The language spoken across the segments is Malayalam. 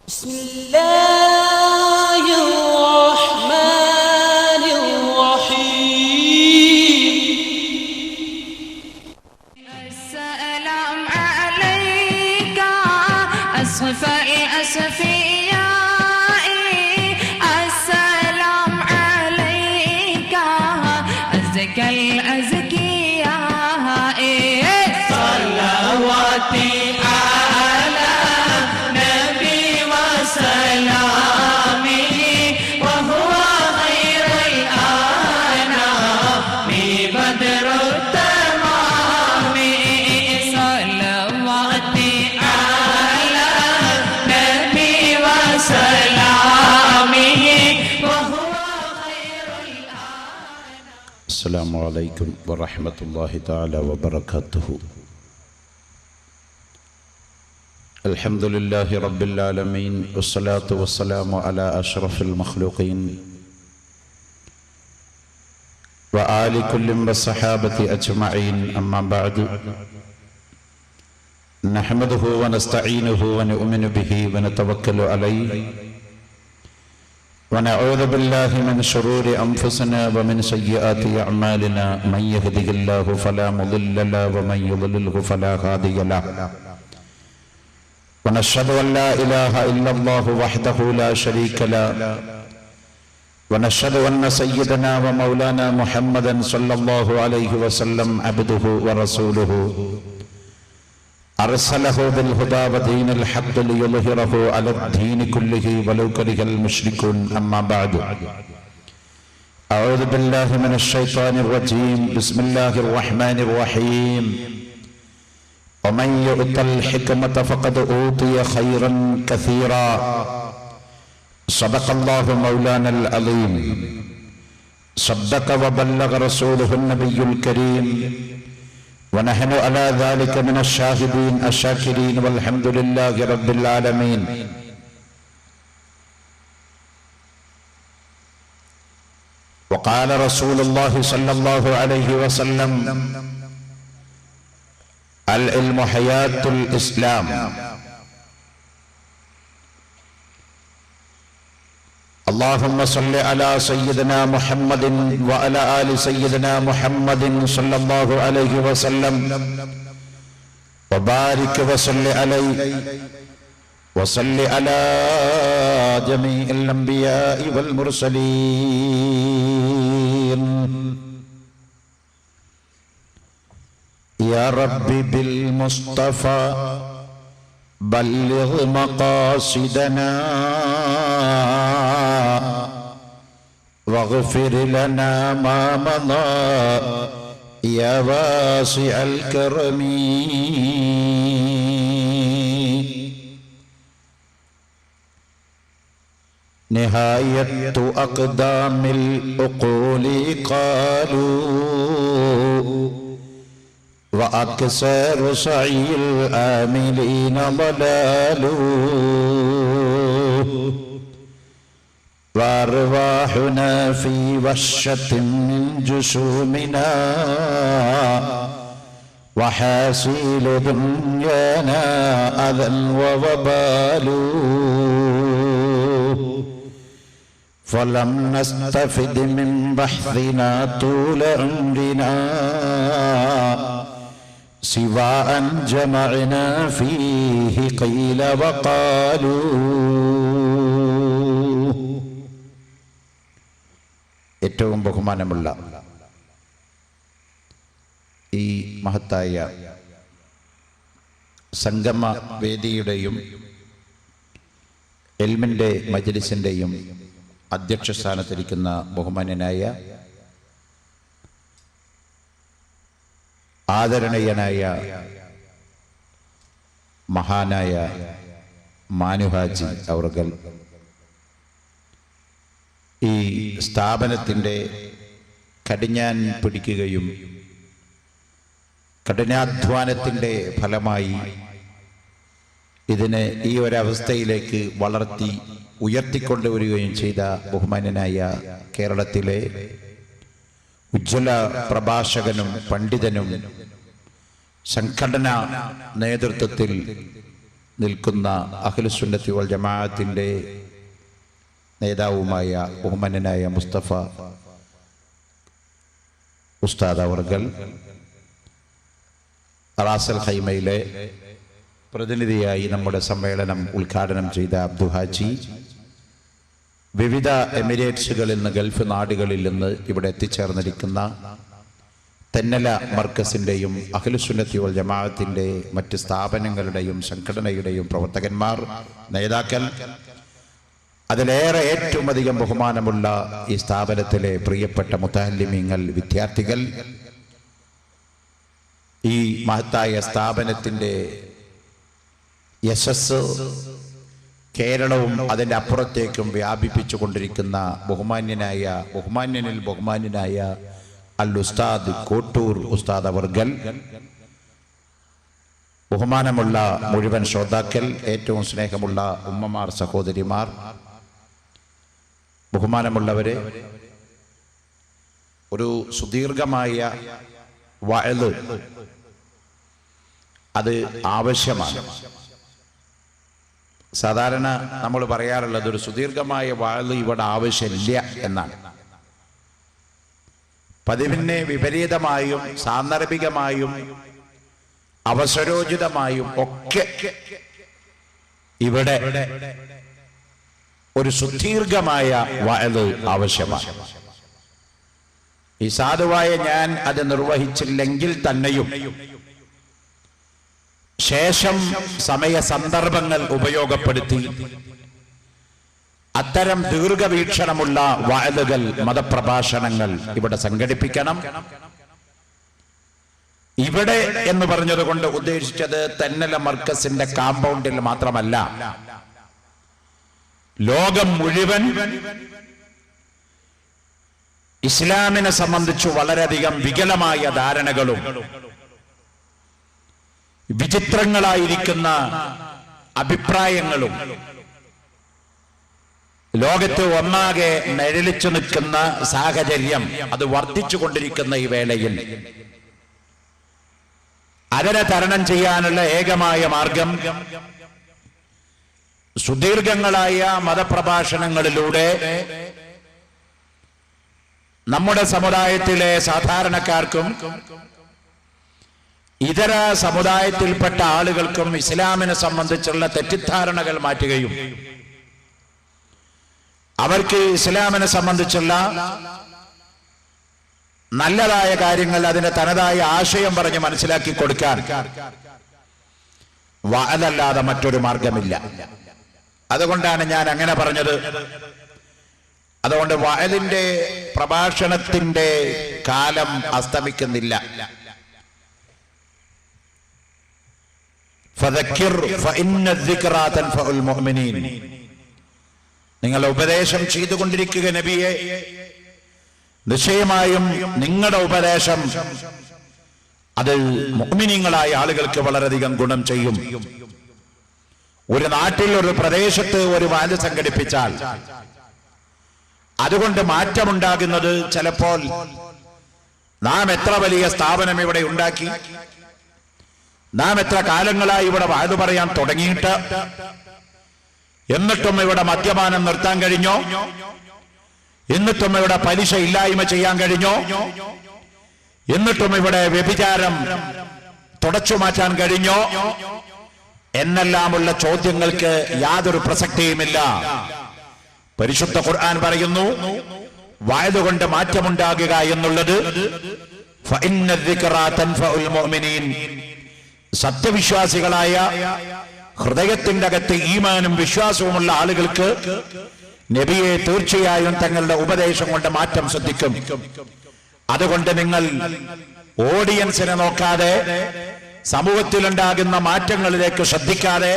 بسم الله الرحمن الرحيم. السلام عليك أسف الأسفياء، السلام عليك أزكى الأزكياء، صلواتي على نبي وسلامي وهو خير الأنام بدر التمام، صلواتي على نبي وسلامه وهو خير الأنام. السلام عليكم ورحمة الله تعالى وبركاته. الحمد لله رب العالمين، والصلاة والسلام على أشرف المخلوقين وآل كل والصحابة أجمعين، أما بعد. نحمده ونستعينه ونؤمن به ونتوكل عليه، ونعوذ بالله من شرور أنفسنا ومن سيئات أعمالنا، من يهده الله فلا مضل له ومن يضلله فلا هادي له، ونشهد أن لا إله إلا الله وحده لا شريك له، ونشهد أن سيدنا ومولانا محمدا صلى الله عليه وسلم عبده ورسوله، أرسله بالهدى ودين الحق ليظهره على الدين كله ولو كره المشركون، أما بعد. أعوذ بالله من الشيطان الرجيم، بسم الله الرحمن الرحيم. ومن يؤت الحكمة فقد أوتي خيرا كثيرا، صدق الله مولانا العظيم. صدق وبلغ رسوله النبي الكريم، ونحن على ذلك من الشاهدين الشاكرين، والحمد لله رب العالمين. وقال رسول الله صلى الله عليه وسلم: العلم حياة الإسلام. اللهم صل على سيدنا محمد وعلى آل سيدنا محمد صلى الله عليه وسلم، وبارك وصل عليه وصل على جميع الأنبياء والمرسلين. يا رب بالمصطفى بلغ مقاصدنا، واغفر لنا ما مضى يا واسع الكرم. نهاية أقدام العقول قالوا، وأكثر سعي العاملين ضلال، وأرواحنا في وشة من جسومنا، وحاسيل دنيانا أذى ووبال، فلم نستفد من بحثنا طول عمرنا سوى أن جمعنا فيه قيل وقالوا. ഏറ്റവും ബഹുമാനമുള്ള ഈ മഹത്തായ സംഗമ വേദിയുടെയും ഇൽമിന്റെ മജ്ലിസിന്റെയും അധ്യക്ഷ സ്ഥാനത്തിരിക്കുന്ന ബഹുമാന്യനായ ആദരണീയനായ മഹാനായ മാനുഹാജി അവർകൾ, ഈ സ്ഥാപനത്തിൻ്റെ കടിഞ്ഞാൻ പിടിക്കുകയും കഠിനാധ്വാനത്തിൻ്റെ ഫലമായി ഇതിനെ ഈ ഒരവസ്ഥയിലേക്ക് വളർത്തി ഉയർത്തിക്കൊണ്ടുവരികയും ചെയ്ത ബഹുമാന്യനായ കേരളത്തിലെ ഉജ്ജ്വല പ്രഭാഷകനും പണ്ഡിതനും സംഘടനാ നേതൃത്വത്തിൽ നിൽക്കുന്ന അഹ്ലുസുന്നത്തി വൽ ജമാഅത്തിന്റെ നേതാവുമായ ബഹുമാന്യനായ മുസ്തഫ ഉസ്താദ് അവർകൾ, റാസൽ ഖൈമയിലെ പ്രതിനിധിയായി നമ്മുടെ സമ്മേളനം ഉദ്ഘാടനം ചെയ്ത അബ്ദു ഹാജി, വിവിധ എമിറേറ്റ്സുകളിൽ നിന്ന്, ഗൾഫ് നാടുകളിൽ നിന്ന് ഇവിടെ എത്തിച്ചേർന്നിരിക്കുന്ന തെന്നല മർക്കസിൻ്റെയും അഹ്ലുസുന്നത്തി വൽ ജമാഅത്തിൻ്റെ മറ്റ് സ്ഥാപനങ്ങളുടെയും സംഘടനയുടെയും പ്രവർത്തകന്മാർ, നേതാക്കൾ, അതിലേറെ ഏറ്റവും അധികം ബഹുമാനമുള്ള ഈ സ്ഥാപനത്തിലെ പ്രിയപ്പെട്ട മുതഅല്ലിമീങ്ങൾ, വിദ്യാർത്ഥികൾ, ഈ മഹത്തായ സ്ഥാപനത്തിൻ്റെ യശസ് കേരളവും അതിൻ്റെ അപ്പുറത്തേക്കും വ്യാപിപ്പിച്ചു കൊണ്ടിരിക്കുന്ന ബഹുമാന്യനിൽ ബഹുമാന്യനായ അൽ ഉസ്താദ് കോട്ടൂർ ഉസ്താദ് അവർകൾ, ബഹുമാനമുള്ള മുഴുവൻ ശ്രോതാക്കൾ, ഏറ്റവും സ്നേഹമുള്ള ഉമ്മമാർ, സഹോദരിമാർ, ബഹുമാനമുള്ളവരെ, ഒരു സുദീർഘമായ വഅദ് അത് ആവശ്യമാണ്. സാധാരണ നമ്മൾ പറയാറുള്ളത് ഒരു സുദീർഘമായ വഅദ് ഇവിടെ ആവശ്യമില്ല എന്നാണ്. പതിവിന് വിപരീതമായും സാന്ദർഭികമായും അവസരോചിതമായും ഒക്കെ ഇവിടെ ഒരു സുദീർഘമായ വഅദ് ആവശ്യമാണ്. ഈ സാധുവായ ഞാൻ അത് നിർവഹിച്ചില്ലെങ്കിൽ തന്നെയും ശേഷം സമയ സന്ദർഭങ്ങൾ ഉപയോഗപ്പെടുത്തി അത്തരം ദീർഘവീക്ഷണമുള്ള വഅദുകൾ, മതപ്രഭാഷണങ്ങൾ ഇവിടെ സംഘടിപ്പിക്കണം. ഇവിടെ എന്ന് പറഞ്ഞതുകൊണ്ട് ഉദ്ദേശിച്ചത് തെന്നല മർക്കസിന്റെ കാമ്പൗണ്ടിൽ മാത്രമല്ല, ലോകം മുഴുവൻ ഇസ്ലാമിനെ സംബന്ധിച്ച് വളരെയധികം വികലമായ ധാരണകളും വിചിത്രങ്ങളായിരിക്കുന്ന അഭിപ്രായങ്ങളും ലോകത്ത് ഒന്നാകെ നിഴലിച്ചു നിൽക്കുന്ന സാഹചര്യം അത് വർദ്ധിച്ചു കൊണ്ടിരിക്കുന്ന ഈ വേളയിൽ അതിനെ തരണം ചെയ്യാനുള്ള ഏകമായ മാർഗം സുദീർഘങ്ങളായ മതപ്രഭാഷണങ്ങളിലൂടെ നമ്മുടെ സമുദായത്തിലെ സാധാരണക്കാർക്കും ഇതര സമുദായത്തിൽപ്പെട്ട ആളുകൾക്കും ഇസ്ലാമിനെ സംബന്ധിച്ചുള്ള തെറ്റിദ്ധാരണകൾ മാറ്റുകയും അവർക്ക് ഇസ്ലാമിനെ സംബന്ധിച്ചുള്ള നല്ലതായ കാര്യങ്ങൾ, അതിന്റെ തനതായ ആശയം പറഞ്ഞ് മനസ്സിലാക്കി കൊടുക്കാൻ വഅദല്ലാതെ മറ്റൊരു മാർഗമില്ല. അതുകൊണ്ടാണ് ഞാൻ അങ്ങനെ പറഞ്ഞത്. അതുകൊണ്ട് വഅദിന്റെ പ്രഭാഷണത്തിന്റെ കാലം അസ്തമിക്കുന്നില്ല. ഫദക്കിർ ഫഇന്ന الذിക്റാ തൻഫഉൽ മുഅ്മിനീൻ. നിങ്ങൾ ഉപദേശം ചെയ്തുകൊണ്ടിരിക്കുക നബിയെ, നിശ്ചയമായും നിങ്ങളുടെ ഉപദേശം അത് മുഅ്മിനീങ്ങളായ ആളുകൾക്ക് വളരെയധികം ഗുണം ചെയ്യും. ഒരു നാട്ടിൽ, ഒരു പ്രദേശത്ത് ഒരു വഅദ് സംഘടിപ്പിച്ചാൽ അതുകൊണ്ട് മാറ്റമുണ്ടാകുന്നത് ചിലപ്പോൾ നാം എത്ര വലിയ സ്ഥാപനം ഇവിടെ ഉണ്ടാക്കി, നാം എത്ര കാലങ്ങളായി ഇവിടെ വഅദ് പറയാൻ തുടങ്ങിയിട്ട്, എന്നിട്ടും ഇവിടെ മദ്യപാനം നിർത്താൻ കഴിഞ്ഞോ, എന്നിട്ടും ഇവിടെ പലിശ ഇല്ലായ്മ ചെയ്യാൻ കഴിഞ്ഞോ, എന്നിട്ടും ഇവിടെ വ്യഭിചാരം തുടച്ചു മാറ്റാൻ കഴിഞ്ഞോ എന്നെല്ലാമുള്ള ചോദ്യങ്ങൾക്ക് യാതൊരു പ്രസക്തിയുമില്ല. പരിശുദ്ധ ഖുർആൻ പറയുന്നു, വഅദ് കൊണ്ട് മാറ്റമുണ്ടാകുക എന്നുള്ളത് ഫഇന്ന الذിക്റാ തൻഫഉൽ മുഅ്മിനീൻ. സത്യവിശ്വാസികളായ ഹൃദയത്തിന്റെ അകത്ത് ഈമാനും വിശ്വാസവുമുള്ള ആളുകൾക്ക് നബിയെ തീർച്ചയായും തങ്ങളുടെ ഉപദേശം കൊണ്ട് മാറ്റം ശ്രദ്ധിക്കും. അതുകൊണ്ട് നിങ്ങൾ ഓഡിയൻസിനെ നോക്കാതെ, സമൂഹത്തിലുണ്ടാകുന്ന മാറ്റങ്ങളിലേക്ക് ശ്രദ്ധിക്കാതെ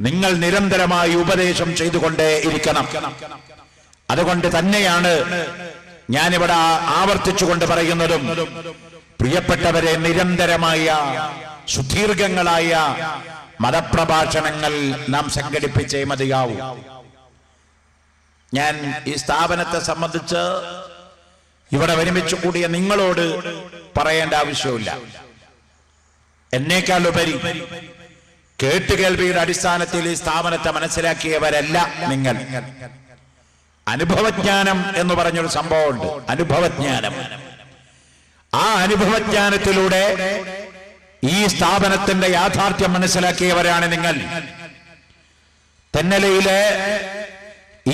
നിങ്ങൾ നിരന്തരമായി ഉപദേശം ചെയ്തുകൊണ്ടേ ഇരിക്കണം. അതുകൊണ്ട് തന്നെയാണ് ഞാനിവിടെ ആവർത്തിച്ചുകൊണ്ട് പറയുന്നതും, പ്രിയപ്പെട്ടവരെ, നിരന്തരമായ സുദീർഘങ്ങളായ മതപ്രഭാഷണങ്ങൾ നാം സംഘടിപ്പിച്ചേ മതിയാവൂ. ഞാൻ ഈ സ്ഥാപനത്തെ സംബന്ധിച്ച് ഇവിടെ ഒരുമിച്ച് കൂടിയ നിങ്ങളോട് പറയേണ്ട ആവശ്യമില്ല. എന്നേക്കാൾ ഉപരി കേട്ടുകേൾവിയുടെ അടിസ്ഥാനത്തിൽ ഈ സ്ഥാപനത്തെ മനസ്സിലാക്കിയവരല്ല നിങ്ങൾ. അനുഭവജ്ഞാനം എന്ന് പറഞ്ഞൊരു സംഭവമുണ്ട്. അനുഭവജ്ഞാനം. ആ അനുഭവജ്ഞാനത്തിലൂടെ ഈ സ്ഥാപനത്തിന്റെ യാഥാർത്ഥ്യം മനസ്സിലാക്കിയവരാണ് നിങ്ങൾ. തെന്നലയിലെ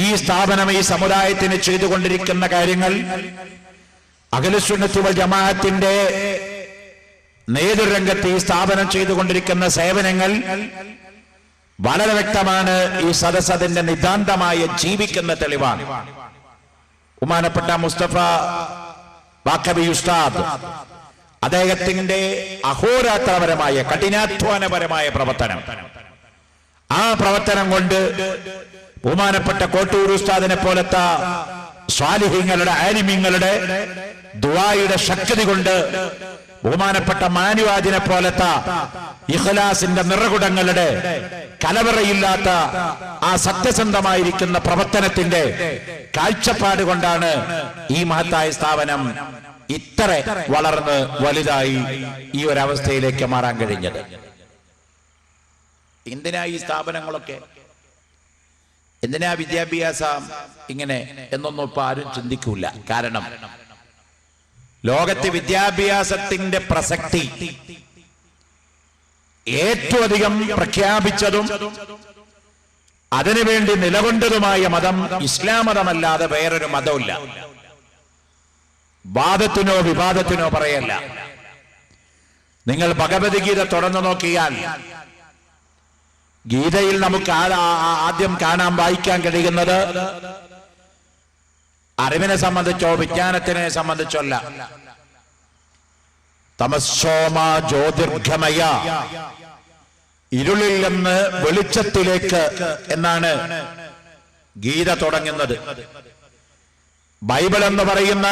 ഈ സ്ഥാപനം ഈ സമുദായത്തിന് ചെയ്തുകൊണ്ടിരിക്കുന്ന കാര്യങ്ങൾ, അഹ്ലുസുന്നത്ത് വൽ ജമാഅത്തിന്റെ നേതൃരംഗത്ത് ഈ സ്ഥാപനം ചെയ്തുകൊണ്ടിരിക്കുന്ന സേവനങ്ങൾ വളരെ വ്യക്തമാണ്. ഈ സദസ് അതിന്റെ നിതാന്തമായ ജീവിക്കുന്ന തെളിവാണ്. ബഹുമാനപ്പെട്ട മുസ്തഫ ബാക്കവി ഉസ്താദ് അദ്ദേഹത്തിന്റെ അഹോരാത്രപരമായ കഠിനാധ്വാനപരമായ പ്രവർത്തനം, ആ പ്രവർത്തനം കൊണ്ട് ബഹുമാനപ്പെട്ട കോട്ടൂർ ഉസ്താദിനെ പോലത്തെ സ്വാലിഹീങ്ങളുടെ ആലിമീങ്ങളുടെ ദുആയുടെ ശക്തി കൊണ്ട് ബഹുമാനപ്പെട്ട മാനുവാജിനെ പോലത്തെ ഇഖ്ലാസിന്റെ നിറകുടങ്ങളുടെ കലവറയില്ലാത്ത ആ സത്യസന്ധമായിരിക്കുന്ന പ്രവർത്തനത്തിന്റെ കാഴ്ചപ്പാട് കൊണ്ടാണ് ഈ മഹത്തായ സ്ഥാപനം ഇത്ര വളർന്ന് വലുതായി ഈ ഒരവസ്ഥയിലേക്ക് മാറാൻ കഴിഞ്ഞത്. എന്തിനാ ഈ സ്ഥാപനങ്ങളൊക്കെ, എന്തിനാ വിദ്യാഭ്യാസം ഇങ്ങനെ എന്നൊന്നും ഇപ്പൊ ആരും ചിന്തിക്കൂല. കാരണം ലോകത്തെ വിദ്യാഭ്യാസത്തിന്റെ പ്രസക്തി ഏറ്റവും അധികം പ്രഖ്യാപിച്ചതും അതിനുവേണ്ടി നിലകൊണ്ടതുമായ മതം ഇസ്ലാം മതമല്ലാതെ വേറൊരു മതമില്ല. വാദത്തിനോ വിവാദത്തിനോ പറയല്ല. നിങ്ങൾ ഭഗവത്ഗീത തുറന്നു നോക്കിയാൽ ഗീതയിൽ നമുക്ക് ആദ്യം കാണാൻ വായിക്കാൻ കഴിയുന്നത് അറിവിനെ സംബന്ധിച്ചോ വിജ്ഞാനത്തിനെ സംബന്ധിച്ചോ അല്ല. തമസ്സോമ ജ്യോതിർഗമയ, ഇരുളിൽ നിന്ന് വെളിച്ചത്തിലേക്ക് എന്നാണ് ഗീത തുടങ്ങുന്നത്. ബൈബിൾ എന്ന് പറയുന്ന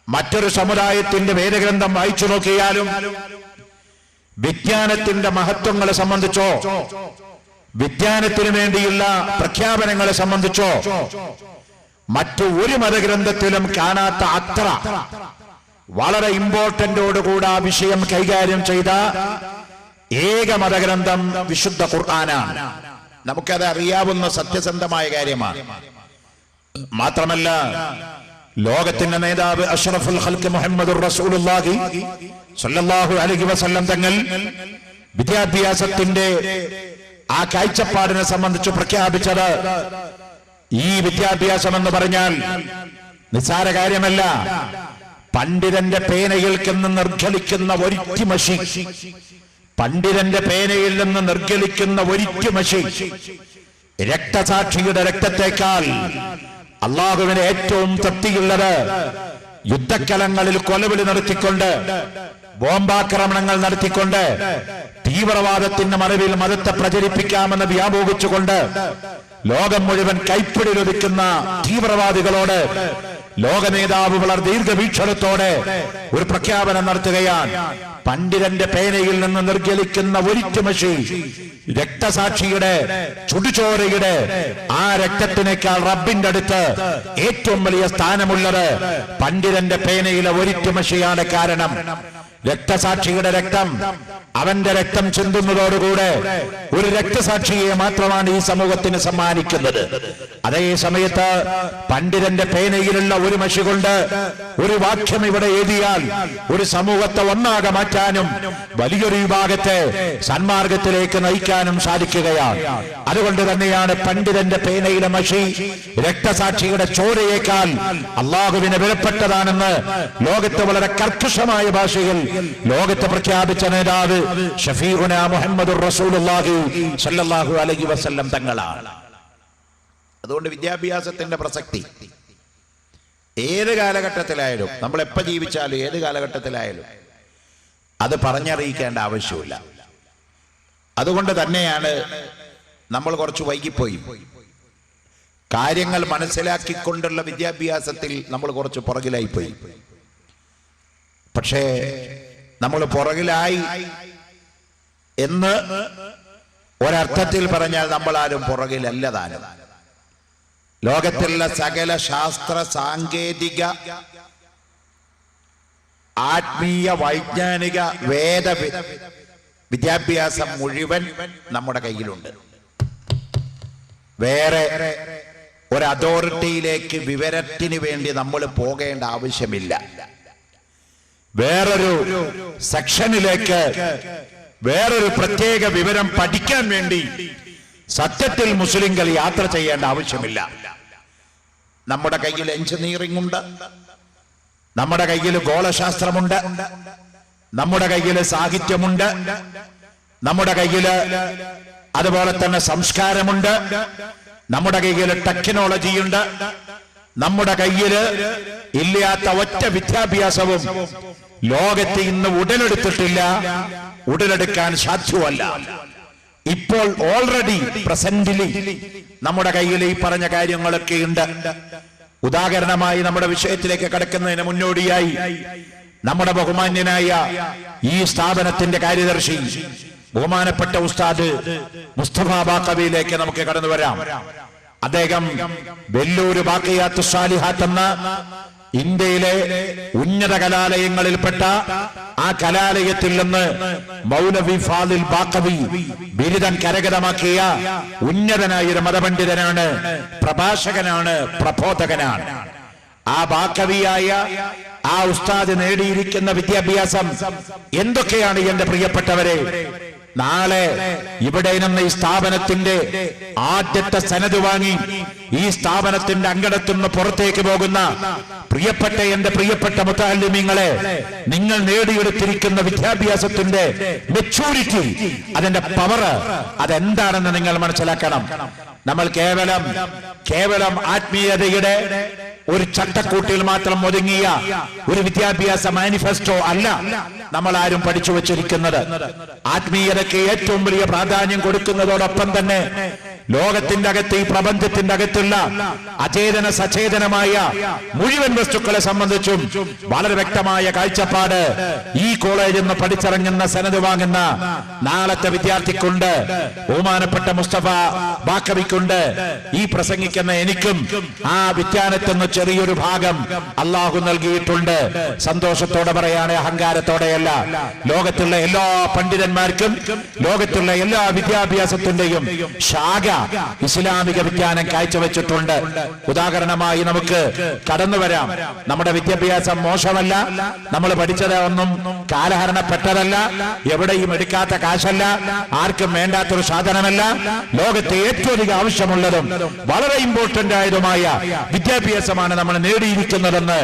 മറ്റൊരു സമുദായത്തിന്റെ വേദഗ്രന്ഥം വായിച്ചു നോക്കിയാലും വിജ്ഞാനത്തിന്റെ മഹത്വങ്ങളെ സംബന്ധിച്ചോ വിജ്ഞാനത്തിനു വേണ്ടിയുള്ള പ്രഖ്യാപനങ്ങളെ സംബന്ധിച്ചോ മറ്റു ഒരു മതഗ്രന്ഥത്തിലും കാണാത്ത അത്ര വളരെ ഇമ്പോർട്ടന്റോടുകൂടെ ആ വിഷയം കൈകാര്യം ചെയ്ത ഏക മതഗ്രന്ഥം വിശുദ്ധ ഖുർആനാണ്. നമുക്കത് അറിയാവുന്ന സത്യസന്ധമായ കാര്യമാണ്. മാത്രമല്ല, ലോകത്തിന്റെ നേതാവ് അഷ്റഫുൽ ഖൽഖ് മുഹമ്മദുർ റസൂലുള്ളാഹി സ്വല്ലല്ലാഹു അലൈഹി വസല്ലം തങ്ങൾ വിദ്യാഭ്യാസത്തിന്റെ ആ കാഴ്ചപ്പാടിനെ സംബന്ധിച്ച് പ്രഖ്യാപിച്ചത്, ഈ വിദ്യാഭ്യാസം എന്ന് പറഞ്ഞാൽ നിസ്സാര കാര്യമല്ല. പണ്ഡിതന്റെ പേനയിൽ നിന്ന് നിർഗളിക്കുന്ന ഒരിറ്റു മഷി, പണ്ഡിതന്റെ പേനയിൽ നിന്ന് നിർഗളിക്കുന്ന ഒരിറ്റു മഷി രക്തസാക്ഷിയുടെ രക്തത്തെക്കാൾ അള്ളാഹുവിന് ഏറ്റവും തൃപ്തിയുള്ളത് യുദ്ധക്കലങ്ങളിൽ കൊലവിളി നടത്തിക്കൊണ്ട്, ബോംബാക്രമണങ്ങൾ നടത്തിക്കൊണ്ട്, തീവ്രവാദത്തിന്റെ മറവിൽ മതത്തെ പ്രചരിപ്പിക്കാമെന്ന് വ്യാമോഹിച്ചുകൊണ്ട് ലോകം മുഴുവൻ കൈപ്പിടിലൊതുക്കുന്ന തീവ്രവാദികളോട് ലോക നേതാവ് വളരെ ദീർഘവീക്ഷണത്തോടെ ഒരു പ്രഖ്യാപനം നടത്തുകയാണ്. പണ്ഡിതന്റെ പേനയിൽ നിന്ന് നിർഗളിക്കുന്ന ഒരിറ്റു മഷി രക്തസാക്ഷിയുടെ ചുടുചോരയുടെ ആ രക്തത്തിനേക്കാൾ റബ്ബിന്റെ അടുത്ത് ഏറ്റവും വലിയ സ്ഥാനമുള്ളത് പണ്ഡിതന്റെ പേനയിലെ ഒരിറ്റു മഷിയാണ്. കാരണം രക്തസാക്ഷിയുടെ രക്തം, അവന്റെ രക്തം ചിന്തുന്നതോടുകൂടെ ഒരു രക്തസാക്ഷിയെ മാത്രമാണ് ഈ സമൂഹത്തിന് സമ്മാനിക്കുന്നത്. അതേ സമയത്ത് പണ്ഡിതന്റെ പേനയിലുള്ള ഒരു മഷി കൊണ്ട് ഒരു വാക്യം ഇവിടെ എഴുതിയാൽ ഒരു സമൂഹത്തെ ഒന്നാകെ മാറ്റാനും വലിയൊരു വിഭാഗത്തെ സന്മാർഗത്തിലേക്ക് നയിക്കാനും സാധിക്കുകയാണ്. അതുകൊണ്ട് തന്നെയാണ് പണ്ഡിതന്റെ പേനയിലെ മഷി രക്തസാക്ഷിയുടെ ചോരയേക്കാൾ അള്ളാഹുവിന് വിലപ്പെട്ടതാണെന്ന് ലോകത്ത് വളരെ കർക്കശമായ ഭാഷയിൽ ലോകത്ത് പ്രഖ്യാപിച്ച നേതാവ് ഷഫീഉന മുഹമ്മദുർ റസൂലുള്ളാഹി സ്വല്ലല്ലാഹു അലൈഹി വസല്ലം തങ്ങളാണ്. അതുകൊണ്ട് വിദ്യാഭ്യാസത്തിന്റെ പ്രസക്തി ഏത് കാലഘട്ടത്തിലായാലും, നമ്മൾ എപ്പോൾ ജീവിച്ചാലും ഏത് കാലഘട്ടത്തിലായാലും അത് പറഞ്ഞറിയിക്കേണ്ട ആവശ്യമില്ല. അതുകൊണ്ട് തന്നെയാണ് നമ്മൾ കുറച്ച് വൈകിപ്പോയി. കാര്യങ്ങൾ മനസ്സിലാക്കിക്കൊണ്ടുള്ള വിദ്യാഭ്യാസത്തിൽ നമ്മൾ കുറച്ച് പുറകിലായിപ്പോയി. പക്ഷേ നമ്മൾ പുറകിലായി എന്ന് ഒരർത്ഥത്തിൽ പറഞ്ഞാൽ നമ്മൾ ആരും പുറകിലല്ല താനും. ലോകത്തുള്ള സകല ശാസ്ത്ര സാങ്കേതിക ആത്മീയ വൈജ്ഞാനിക വേദ വിദ്യാഭ്യാസം മുഴുവൻ നമ്മുടെ കയ്യിലുണ്ട്. വേറെ ഒരു അതോറിറ്റിയിലേക്ക് വിവരത്തിന് വേണ്ടി നമ്മൾ പോകേണ്ട ആവശ്യമില്ല. വേറൊരു സെക്ഷനിലേക്ക് വേറൊരു പ്രത്യേക വിവരം പഠിക്കാൻ വേണ്ടി സത്യത്തിൽ മുസ്ലിങ്ങൾ യാത്ര ചെയ്യേണ്ട ആവശ്യമില്ല. നമ്മുടെ കയ്യിൽ എഞ്ചിനീയറിംഗ് ഉണ്ട്, നമ്മുടെ കയ്യിൽ ഗോളശാസ്ത്രമുണ്ട്, നമ്മുടെ കയ്യിൽ സാഹിത്യമുണ്ട്, നമ്മുടെ കയ്യിൽ അതുപോലെ തന്നെ സംസ്കാരമുണ്ട്, നമ്മുടെ കയ്യിൽ ടെക്നോളജിയുണ്ട്. നമ്മുടെ കയ്യിൽ ഇല്ലാത്ത ഒറ്റ വിദ്യാഭ്യാസവും ലോകത്ത് ഇന്ന് ഉടലെടുത്തിട്ടില്ല, ഉടലെടുക്കാൻ സാധ്യമല്ല. ഇപ്പോൾ ഓൾറെഡി പ്രസന്റിലി നമ്മുടെ കയ്യിൽ ഈ പറഞ്ഞ കാര്യങ്ങളൊക്കെ ഉണ്ട്. ഉദാഹരണമായി നമ്മുടെ വിഷയത്തിലേക്ക് കടക്കുന്നതിന് മുന്നോടിയായി നമ്മുടെ ബഹുമാന്യനായ ഈ സ്ഥാപനത്തിന്റെ കാര്യദർശി ബഹുമാനപ്പെട്ട ഉസ്താദ് മുസ്തഫ ബാക്കവിയിലേക്ക് നമുക്ക് കടന്നു വരാം. അദ്ദേഹം വെല്ലൂർ ബാഖിയാത്തു സാലിഹാത്ത് എന്ന ഇന്ത്യയിലെ ഉന്നത കലാലയങ്ങളിൽപ്പെട്ട ആ കലാലയത്തിൽ നിന്ന് മൗലവി ഫാദിൽ ബാക്കവി ബിരുദം കരഗതമാക്കിയ ഉന്നതനായ ഒരു മതപണ്ഡിതനാണ്, പ്രഭാഷകനാണ്, പ്രബോധകനാണ്. ആ ബാക്കവിയായ ആ ഉസ്താദ് നേടിയിരിക്കുന്ന വിദ്യാഭ്യാസം എന്തൊക്കെയാണ് എന്റെ പ്രിയപ്പെട്ടവരെ? നാളെ ഇവിടെ നിന്ന് ഈ സ്ഥാപനത്തിന്റെ ആദ്യത്തെ സനത് വാങ്ങി ഈ സ്ഥാപനത്തിന്റെ അങ്കണത്തുനിന്ന് പുറത്തേക്ക് പോകുന്ന എന്റെ പ്രിയപ്പെട്ട മുത്തഅല്ലിമീങ്ങളെ, നിങ്ങൾ നേടിയെടുത്തിരിക്കുന്ന വിദ്യാഭ്യാസത്തിന്റെ മെച്ചൂരിറ്റി, അതിന്റെ പവർ അതെന്താണെന്ന് നിങ്ങൾ മനസ്സിലാക്കണം. നമ്മൾ കേവലം ആത്മീയതയുടെ ഒരു ചട്ടക്കൂട്ടിൽ മാത്രം ഒതുങ്ങിയ ഒരു വിദ്യാഭ്യാസ മാനിഫെസ്റ്റോ അല്ല നമ്മൾ ആരും പഠിച്ചു വച്ചിരിക്കുന്നത്. ആത്മീയതയ്ക്ക് ഏറ്റവും വലിയ പ്രാധാന്യം കൊടുക്കുന്നതോടൊപ്പം തന്നെ ലോകത്തിന്റെ അകത്ത്, ഈ പ്രപഞ്ചത്തിന്റെ അകത്തുള്ള അചേതന സചേതനമായ മുഴുവൻ വസ്തുക്കളെ സംബന്ധിച്ചും വളരെ വ്യക്തമായ കാഴ്ചപ്പാട് ഈ കോളേജിൽ നിന്ന് പഠിച്ചിറങ്ങുന്ന സനത് വാങ്ങുന്ന നാളത്തെ വിദ്യാർത്ഥിക്കുണ്ട്, ബഹുമാനപ്പെട്ട മുസ്തഫ ബാക്കവിക്കുണ്ട്, ഈ പ്രസംഗിക്കുന്ന എനിക്കും ആ വിജ്ഞാനത്തിന് ചെറിയൊരു ഭാഗം അള്ളാഹു നൽകിയിട്ടുണ്ട്. സന്തോഷത്തോടെ പറയാണ്, അഹങ്കാരത്തോടെയല്ല. ലോകത്തുള്ള എല്ലാ പണ്ഡിതന്മാർക്കും, ലോകത്തുള്ള എല്ലാ വിദ്യാഭ്യാസത്തിന്റെയും ശാഖ ഇസ്ലാമിക വിജ്ഞാനം കാഴ്ചവെച്ചിട്ടുണ്ട്. ഉദാഹരണമായി നമുക്ക് കടന്നു വരാം. നമ്മുടെ വിദ്യാഭ്യാസം മോശമല്ല, നമ്മൾ പഠിച്ചത് ഒന്നും കാലഹരണപ്പെട്ടതല്ല, എവിടെയും എടുക്കാത്ത കാശല്ല, ആർക്കും വേണ്ടാത്തൊരു സാധനമല്ല. ലോകത്തെ ഏറ്റവും അധികം ആവശ്യമുള്ളതും വളരെ ഇമ്പോർട്ടന്റ് ആയതുമായ വിദ്യാഭ്യാസമാണ് നമ്മൾ നേടിയിരിക്കുന്നതെന്ന്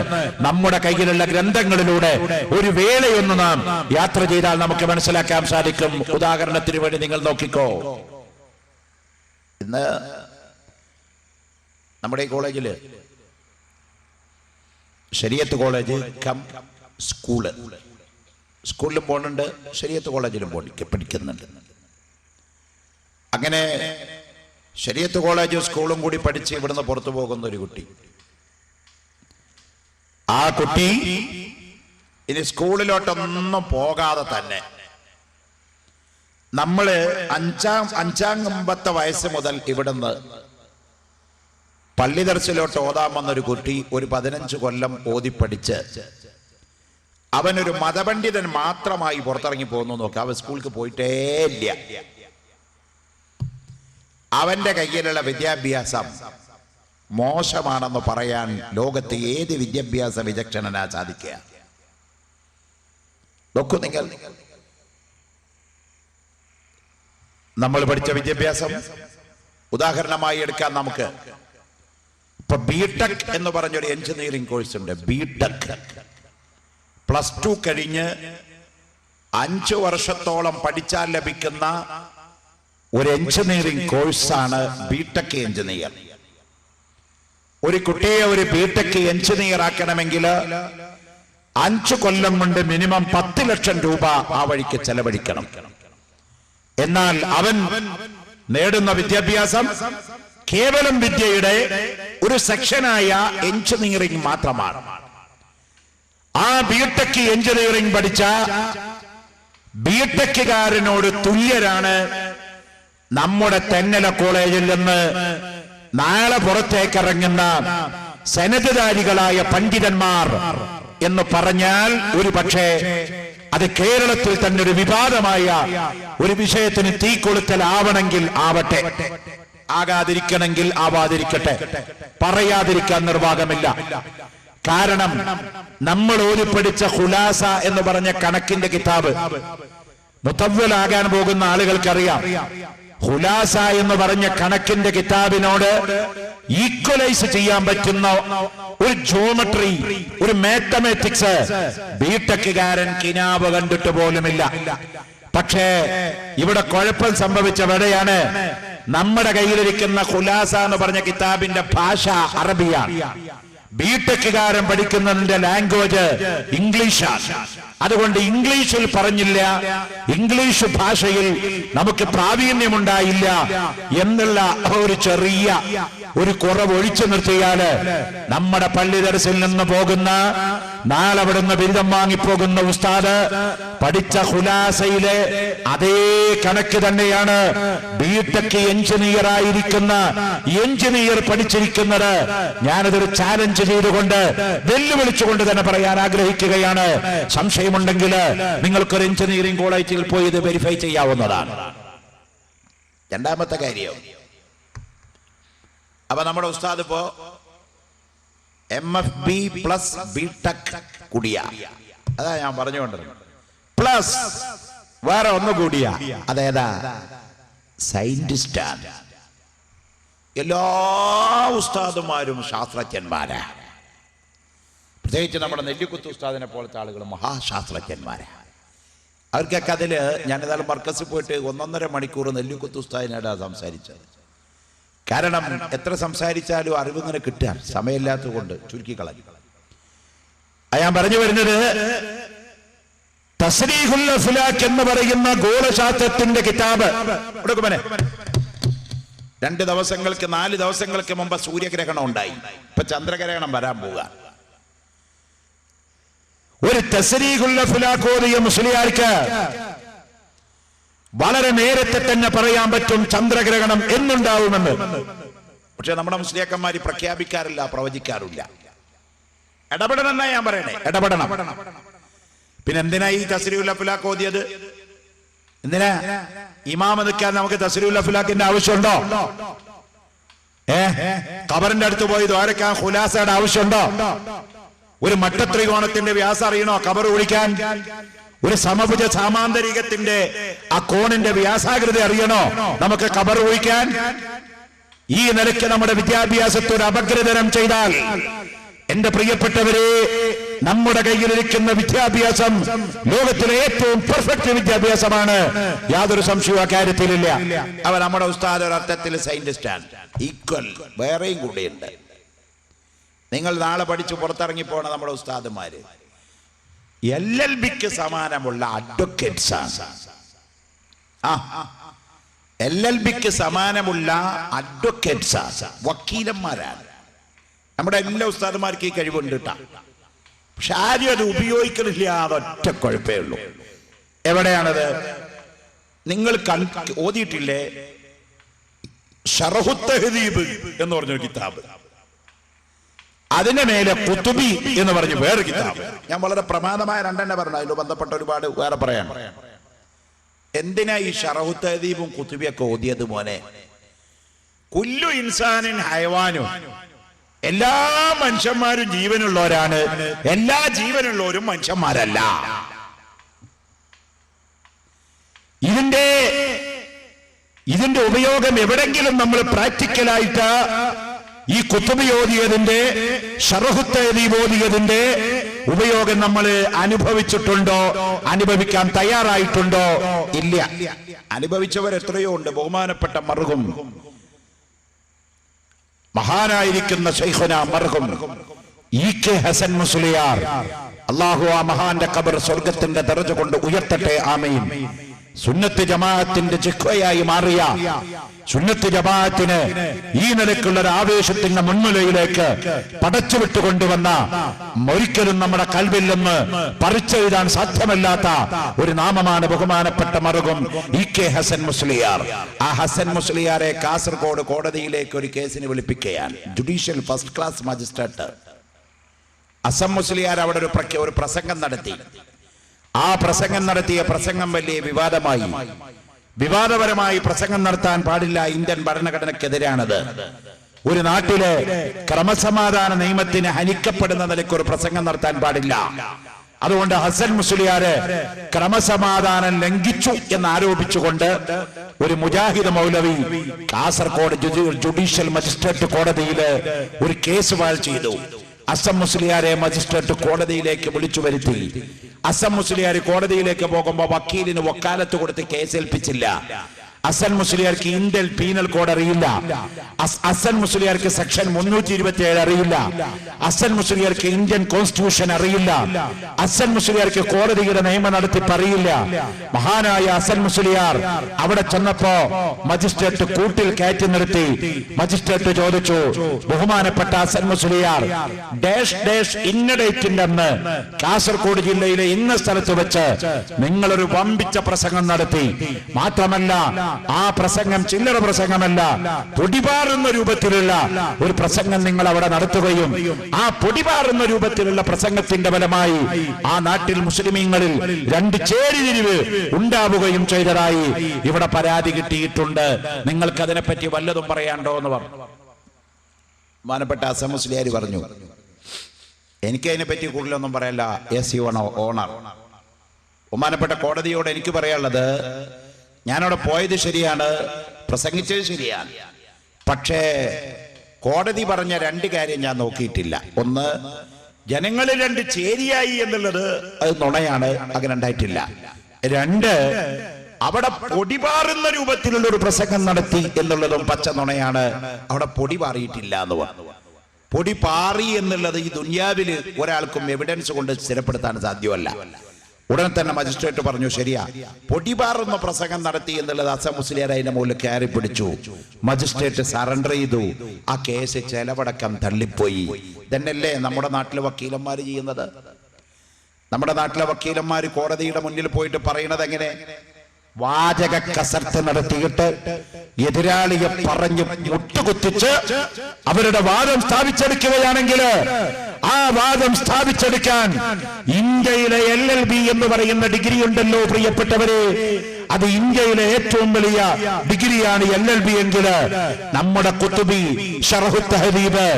നമ്മുടെ കയ്യിലുള്ള ഗ്രന്ഥങ്ങളിലൂടെ ഒരു വേളയൊന്ന് നാം യാത്ര ചെയ്താൽ നമുക്ക് മനസ്സിലാക്കാൻ സാധിക്കും. ഉദാഹരണത്തിന് വേണ്ടി നിങ്ങൾ നോക്കിക്കോ, ഇന്ന് നമ്മുടെ ഈ കോളേജില് ശരീഅത്ത് കോളേജ് കം സ്കൂളിലും പോകുന്നുണ്ട്, ശരീഅത്ത് കോളേജിലും പഠിക്കുന്നുണ്ട്. അങ്ങനെ ശരീഅത്ത് കോളേജും സ്കൂളും കൂടി പഠിച്ച് ഇവിടുന്ന് പുറത്തു പോകുന്ന ഒരു കുട്ടി, ആ കുട്ടി ഇനി സ്കൂളിലോട്ടൊന്നും പോകാതെ തന്നെ നമ്മള് അഞ്ചാം വയസ്സ് മുതൽ ഇവിടുന്ന് പള്ളി ദർശിലോട്ട് ഓതാൻ വന്നൊരു കുട്ടി ഒരു 15 കൊല്ലം ഓതിപ്പടിച്ച് അവനൊരു മതപണ്ഡിതൻ മാത്രമായി പുറത്തിറങ്ങി പോകുന്നു നോക്കുക. അവൻ സ്കൂളിൽ പോയിട്ടേ ഇല്ല. അവന്റെ കയ്യിലുള്ള വിദ്യാഭ്യാസം മോശമാണെന്ന് പറയാൻ ലോകത്തെ ഏത് വിദ്യാഭ്യാസ വിചക്ഷണനാ സാധിക്കുക? നോക്കൂ നിങ്ങൾ, നമ്മൾ പഠിച്ച വിദ്യാഭ്യാസം ഉദാഹരണമായി എടുക്കാൻ നമുക്ക്. ഇപ്പൊ ബിടെക് എന്ന് പറഞ്ഞൊരു എഞ്ചിനീയറിംഗ് കോഴ്സ് ഉണ്ട്. ബിടെക് +2 കഴിഞ്ഞ് 5 വർഷത്തോളം പഠിച്ചാൽ ലഭിക്കുന്ന ഒരു എഞ്ചിനീയറിംഗ് കോഴ്സാണ് ബിടെക് എഞ്ചിനീയർ. ഒരു കുട്ടിയെ ഒരു ബിടെക് എഞ്ചിനീയർ ആക്കണമെങ്കിൽ 5 കൊല്ലം കൊണ്ട് മിനിമം 10 ലക്ഷം രൂപ ആ വഴിക്ക് ചെലവഴിക്കണം. എന്നാൽ അവൻ നേടുന്ന വിദ്യാഭ്യാസം കേവലം വിദ്യയുടെ ഒരു സെക്ഷനായ എഞ്ചിനീയറിംഗ് മാത്രമാണ്. ആ ബിടെക് എഞ്ചിനീയറിംഗ് പഠിച്ച ബിടെക്കുകാരനോട് തുല്യരാണ് നമ്മുടെ തെന്നല കോളേജിൽ നിന്ന് നാളെ പുറത്തേക്ക് ഇറങ്ങുന്ന സനദ്ധാരികളായ പണ്ഡിതന്മാർ എന്ന് പറഞ്ഞാൽ ഒരു പക്ഷേ അത് കേരളത്തിൽ തന്നെ ഒരു വിവാദമായ ഒരു വിഷയത്തിന് തീ കൊളുത്തലാവണമെങ്കിൽ ആവട്ടെ, ആകാതിരിക്കണമെങ്കിൽ ആവാതിരിക്കട്ടെ, പറയാതിരിക്കാൻ നിർവാഹമില്ല. കാരണം നമ്മൾ ഓതി പഠിച്ച ഖുലാസ എന്ന് പറഞ്ഞ കണക്കിന്റെ കിതാബ് മുതവ്വലാകാൻ പോകുന്ന ആളുകൾക്കറിയാം. ഖുലാസ എന്ന് പറഞ്ഞ കണക്കിന്റെ കിതാബിനോട് ഈക്വലൈസ് ചെയ്യാൻ പറ്റുന്ന ഒരു ജോമെട്രി, ഒരു മാത്തമാറ്റിക്സ് ബിടെക്കുകാരൻ കിനാബ് കണ്ടിട്ട് പോലുമില്ല. പക്ഷേ ഇവിടെ കുഴപ്പം സംഭവിച്ചവിടെയാണ്. നമ്മുടെ കയ്യിലിരിക്കുന്ന ഖുലാസ എന്ന് പറഞ്ഞ കിതാബിന്റെ ഭാഷ അറബിയാണ്. ബിടെക്കുകാരൻ പഠിക്കുന്നതിന്റെ ലാംഗ്വേജ് ഇംഗ്ലീഷാണ്. അതുകൊണ്ട് ഇംഗ്ലീഷിൽ പറഞ്ഞില്ല, ഇംഗ്ലീഷ് ഭാഷയിൽ നമുക്ക് പ്രാവീണ്യമുണ്ടായില്ല എന്നുള്ള ഒരു ചെറിയ ഒരു കുറവ് ഒഴിച്ചു നിർത്തിയാല് നമ്മുടെ പള്ളി ദർസിൽ നിന്ന് പോകുന്ന, നാളെ അവിടുന്ന് ബിരുദം വാങ്ങിപ്പോകുന്ന ഉസ്താദ് പഠിച്ച ഖുലാസയിലെ അതേ കണക്ക് തന്നെയാണ് ബിടെക് എഞ്ചിനീയർ ആയിരിക്കുന്ന എഞ്ചിനീയർ പഠിച്ചിരിക്കുന്നത്. ഞാനതൊരു ചാലഞ്ച് ചെയ്തുകൊണ്ട് വെല്ലുവിളിച്ചുകൊണ്ട് തന്നെ പറയാൻ ആഗ്രഹിക്കുകയാണ്. സംശയമുണ്ടെങ്കിൽ നിങ്ങൾക്കൊരു എഞ്ചിനീയറിംഗ് കോളേജിൽ പോയി ഇത് വെരിഫൈ ചെയ്യാവുന്നതാണ്. രണ്ടാമത്തെ കാര്യം, അപ്പൊ നമ്മുടെ ഉസ്താദ് ഇപ്പോ MFB പ്ലസ് ബിടെക് കൂടിയ, അതാ ഞാൻ പറഞ്ഞുകൊണ്ടിരുന്നത്, പ്ലസ് വേറെ ഒന്ന് കൂടിയ, അതേതാ? സയന്റിസ്റ്റാണ്. എല്ലാ ഉസ്താദുമാരും ശാസ്ത്രജ്ഞന്മാരാ. പ്രത്യേകിച്ച് നമ്മുടെ നെല്ലിക്കുത്ത് ഉസ്താദിനെ പോലത്തെ ആളുകൾ മഹാശാസ്ത്രജ്ഞന്മാരാ. അവർക്കൊക്കെ അതില് ഞാൻ ഏതായാലും മർക്കസിൽ പോയിട്ട് 1.5 മണിക്കൂർ നെല്ലിക്കുത്ത് ഉസ്താദിനായിട്ടാ സംസാരിച്ചത്. കാരണം എത്ര സംസാരിച്ചാലും അറിവിങ്ങനെ കിട്ടാൻ സമയമില്ലാത്തത് കൊണ്ട് ചുരുക്കിക്കളഞ്ഞു. ഞാൻ പറഞ്ഞു വരുന്നത്, തസ്രീഹുൽ അഫ്ലാഖ് എന്ന് പറയുന്ന ഗോളശാസ്ത്രത്തിന്റെ കിതാബ് കൊടുക്കുമനെ 2 ദിവസങ്ങൾക്ക് 4 ദിവസങ്ങൾക്ക് മുമ്പ് സൂര്യഗ്രഹണം ഉണ്ടായി. ഇപ്പൊ ചന്ദ്രഗ്രഹണം വരാൻ പോവുക. ഒരു തസ്രീഹുൽ അഫ്ലാഖ് ഓതിയ മുസ്ലിയാർക്ക് വളരെ നേരത്തെ തന്നെ പറയാൻ പറ്റും ചന്ദ്രഗ്രഹണം എന്നുണ്ടാവുമെന്ന്. പക്ഷെ നമ്മുടെ മുസ്ലിയാക്കന്മാര് പ്രഖ്യാപിക്കാറില്ല, പ്രവചിക്കാറില്ല. ഇടപെടണം എന്നാ ഞാൻ പറയണേ, ഇടപെടണം. പിന്നെ എന്തിനാ ഈ തസ്രീഹുൽ അഫ്ലാഖ് ഓതിയത്? എന്തിനാ ഇമാമ നിൽക്കാൻ നമുക്ക് തസ്രീഹുൽ അഫ്ലാഖിന്റെ ആവശ്യമുണ്ടോ? ഖബറിന്റെ അടുത്ത് പോയി ദ്വാരക്കാൻ ഖുലാസയുടെ ആവശ്യമുണ്ടോ? ഒരു മട്ടത്രികോണത്തിന്റെ വ്യാസം അറിയണോ ഖബർ ഒഴിക്കാൻ? ഒരു സമഭുജ സാമാന്തരികത്തിന്റെ ആ കോണിന്റെ വ്യാസാകൃതി അറിയണോ നമുക്ക് ഖബർ ഒഴിക്കാൻ? ഈ നിലയ്ക്ക് നമ്മുടെ വിദ്യാഭ്യാസത്തോട് അപഗ്രഥനം ചെയ്താൽ, എന്റെ പ്രിയപ്പെട്ടവരെ, നമ്മുടെ കയ്യിലിരിക്കുന്ന വിദ്യാഭ്യാസം ലോകത്തിലെ ഏറ്റവും പെർഫെക്റ്റ് വിദ്യാഭ്യാസമാണ്. യാതൊരു സംശയവും അക്കാര്യത്തിലില്ല. അവ നമ്മുടെ ഉസ്താദ് ഒരർത്ഥത്തിൽ സയന്റിസ്റ്റാണ്. ഈക്വൽ വേറെയും കൂടെയുണ്ട്. നിങ്ങൾ നാളെ പഠിച്ചു പുറത്തിറങ്ങി പോണ നമ്മുടെ ഉസ്താദുമാര് LLBക്ക് സമാനമുള്ള അഡ്വക്കേറ്റ്സ് ആണ്. LLBക്ക് സമാനമുള്ള അഡ്വക്കേറ്റ്സ് ആണ്, വക്കീലന്മാരാണ്. നമ്മുടെ എല്ലാ ഉസ്താദുമാർക്ക് ഈ കഴിവുണ്ട് കേട്ടാ. പക്ഷെ ആരും അത് ഉപയോഗിക്കുന്നില്ല. അതൊറ്റ കുഴപ്പമേ ഉള്ളൂ. എവിടെയാണത്? നിങ്ങൾ ഓതിയിട്ടില്ലേ ശറഹു തഹ്ദീബ് എന്ന് പറഞ്ഞൊരു കിതാബ്? അതിന്റെ മേലെ ഖുതുബി എന്ന് പറഞ്ഞു വേറെ കിതാബ്. ഞാൻ വളരെ പ്രമാദമായ 2 പറഞ്ഞു, അതിൽ ബന്ധപ്പെട്ട ഒരുപാട് വേറെ പറയാൻ. എന്തിനാ ഈ ശറഹു തഹ്ദീബും ഖുതുബിയൊക്കെ ഓതിയത് മോനെ? കുല്ലു ഇൻസാനിൻ ഹയവാനും, എല്ലാ മനുഷ്യന്മാരും ജീവനുള്ളവരാണ്, എല്ലാ ജീവനുള്ളവരും മനുഷ്യന്മാരല്ല. ഇതിന്റെ ഉപയോഗം എവിടെങ്കിലും നമ്മൾ പ്രാക്ടിക്കലായിട്ട് ഈ ഖുതുബി ഓതിയതിന്റെ, ശറഹു തഹ്ദീബ് ഓതിയതിന്റെ ഉപയോഗം നമ്മൾ അനുഭവിച്ചിട്ടുണ്ടോ? അനുഭവിക്കാൻ തയ്യാറായിട്ടുണ്ടോ? ഇല്ല. അനുഭവിച്ചവർ എത്രയോ ഉണ്ട്. ബഹുമാനപ്പെട്ട മർഹൂം മഹാനായിരിക്കുന്ന ശൈഖുനാ മർഹൂം EK ഹസൻ മുസ്ലിയാർ, അല്ലാഹു ആ മഹാന്റെ ഖബർ സ്വർഗ്ഗത്തിന്റെ ദറജ കൊണ്ട് ഉയർത്തട്ടെ, ആമീൻ. സുന്നത്ത് ജമാഅത്തിന്റെ ജിഹ്വയായി മാറിയ, സുന്നത്ത് ജമാഅത്തിന് ഈ നിലയ്ക്കുള്ള ഒരു ആവേശത്തിന്റെ മുൻനിലയിലേക്ക് പടച്ചു വിട്ടുകൊണ്ടുവന്ന, ഒരിക്കലും നമ്മുടെ കൽവിൽ നിന്ന് പറിച്ചെഴുതാൻ സാധ്യമല്ലാത്ത ഒരു നാമമാണ് ബഹുമാനപ്പെട്ട മർഹൂം EK ഹസൻ മുസ്ലിയാർ. ആ ഹസൻ മുസ്ലിയാരെ കാസർഗോഡ് കോടതിയിലേക്ക് ഒരു കേസിന് വിളിപ്പിക്കുകയാണ്. Judicial first class magistrate Hasan Musliyar അവിടെ ഒരു പ്രസംഗം നടത്തി. ആ പ്രസംഗം നടത്തിയ പ്രസംഗം വലിയ വിവാദമായി. വിവാദപരമായി പ്രസംഗം നടത്താൻ പാടില്ല, ഇന്ത്യൻ ഭരണഘടനയ്ക്കെതിരാണത്. ഒരു നാട്ടിലെ ക്രമസമാധാന നിയമത്തിന് ഹനിക്കപ്പെടുന്ന നിലയ്ക്ക് ഒരു പ്രസംഗം നടത്താൻ പാടില്ല. അതുകൊണ്ട് ഹസൻ മുസ്ലിയാര് ക്രമസമാധാനം ലംഘിച്ചു എന്നാരോപിച്ചുകൊണ്ട് ഒരു മുജാഹിദ് മൗലവി കാസർഗോഡ് ജുഡീഷ്യൽ മജിസ്ട്രേറ്റ് കോടതിയിൽ ഒരു കേസ് ഫയൽ ചെയ്തു. അസം മുസ്ലിയാരെ മജിസ്ട്രേറ്റ് കോടതിയിലേക്ക് വിളിച്ചു വരുത്തി. അസം മുസ്ലിയാർ കോടതിയിലേക്ക് പോകുമ്പോൾ വക്കീലിന് വക്കാലത്ത് കൊടുത്ത് കേസേൽപ്പിച്ചില്ല. അസൻ മുസ്ലിയാർക്ക് ഇന്ത്യൻ പീനൽ കോഡ് അറിയില്ല. അസൻ മുസ്ലിയാർക്ക് സെക്ഷൻ 327 അറിയില്ല. അസൻ മുസ്ലിയാർക്ക് ഇന്ത്യൻ കോൺസ്റ്റിറ്റ്യൂഷൻ അറിയില്ല. അസൻ മുസ്ലിയാർക്ക് കോടതിയുടെ നിയമ നടത്തിപ്പ് അറിയില്ല. മഹാനായ അസൻ മുസ്ലിയാർ അവിടെ ചെന്നപ്പോ മജിസ്ട്രേറ്റ് കൂട്ടിൽ കയറ്റി നിർത്തി. മജിസ്ട്രേറ്റ് ചോദിച്ചു, ബഹുമാനപ്പെട്ട അസൻ മുസ്ലിയാർ, ഡാഷ് ഡാഷ് ഇന്ന ഡേറ്റിന്റെ അന്ന് കാസർഗോഡ് ജില്ലയിലെ ഇന്ന സ്ഥലത്ത് വെച്ച് നിങ്ങളൊരു വമ്പിച്ച പ്രസംഗം നടത്തി. മാത്രമല്ല, ആ പ്രസംഗം ചില്ലറ പ്രസംഗമല്ല, പൊടിപാറുന്ന രൂപത്തിലുള്ള ഒരു പ്രസംഗം നിങ്ങൾ അവിടെ നടത്തുകയും ആ പൊടിപാറുന്ന രൂപത്തിലുള്ള പ്രസംഗത്തിന്റെ ഫലമായി ആ നാട്ടിൽ മുസ്ലിമീങ്ങളിൽ 2 ചേരിതിരിവ് ഉണ്ടാവുകയും ചെയ്തതായി ഇവിടെ പരാതി കിട്ടിയിട്ടുണ്ട്. നിങ്ങൾക്ക് അതിനെപ്പറ്റി വല്ലതും പറയാണ്ടോ എന്ന് പറഞ്ഞു. ബഹുമാനപ്പെട്ട അസം മുസ്ലിയാർ പറഞ്ഞു, എനിക്ക് അതിനെപ്പറ്റി കൂടുതലൊന്നും പറയല്ല. Yes you owner. ബഹുമാനപ്പെട്ട കോടതിയോട് എനിക്ക് പറയാനുള്ളത്, ഞാനവിടെ പോയത് ശരിയാണ്, പ്രസംഗിച്ചത് ശരിയാണ്. പക്ഷേ കോടതി പറഞ്ഞ 2 കാര്യം ഞാൻ നോക്കിയിട്ടില്ല. ഒന്ന്, ജനങ്ങളിൽ 2 ചേരിയായി എന്നുള്ളത് അത് നുണയാണ്, അങ്ങനെ ഉണ്ടായിട്ടില്ല. 2, അവിടെ പൊടിപാറുന്ന രൂപത്തിലുള്ള ഒരു പ്രസംഗം നടത്തി എന്നുള്ളതും പച്ച നുണയാണ്. അവിടെ പൊടി പാറിയിട്ടില്ല എന്ന് പറഞ്ഞു. പൊടി പാറി എന്നുള്ളത് ഈ ദുനിയാവിൽ ഒരാൾക്കും എവിഡൻസ് കൊണ്ട് സ്ഥിരപ്പെടുത്താൻ സാധ്യമല്ല. ഉടൻ തന്നെ മജിസ്ട്രേറ്റ് പറഞ്ഞു, ശരിയാ, പൊടിപാറുന്ന പ്രസംഗം നടത്തി എന്നുള്ളത് അസം മുസ്ലിയാർ അതിന്റെ മുകളിൽ കയറി പിടിച്ചു. മജിസ്ട്രേറ്റ് സറണ്ടർ ചെയ്തു. ആ കേസ് ചെലവടക്കം തള്ളിപ്പോയി. ഇതന്നെയല്ലേ നമ്മുടെ നാട്ടിലെ വക്കീലന്മാർ ചെയ്യുന്നത്? നമ്മുടെ നാട്ടിലെ വക്കീലന്മാർ കോടതിയുടെ മുന്നിൽ പോയിട്ട് പറയുന്നത് എങ്ങനെ? വാചക കസർത്ത് നടത്തിയിട്ട് എതിരാളിയെ പറഞ്ഞു മുട്ടുകുത്തിച്ച് അവരുടെ വാദം സ്ഥാപിച്ചെടുക്കുകയാണെങ്കിൽ ആ വാദം സ്ഥാപിച്ചെടുക്കാൻ ഇന്ത്യയിലെ LLB എന്ന് പറയുന്ന ഡിഗ്രി ഉണ്ടല്ലോ പ്രിയപ്പെട്ടവരെ, അത് ഇന്ത്യയിലെ ഏറ്റവും വലിയ ഡിഗ്രിയാണ് LLB എങ്കിൽ നമ്മുടെ കുത്തുബി ശറഹു തഹദീബ്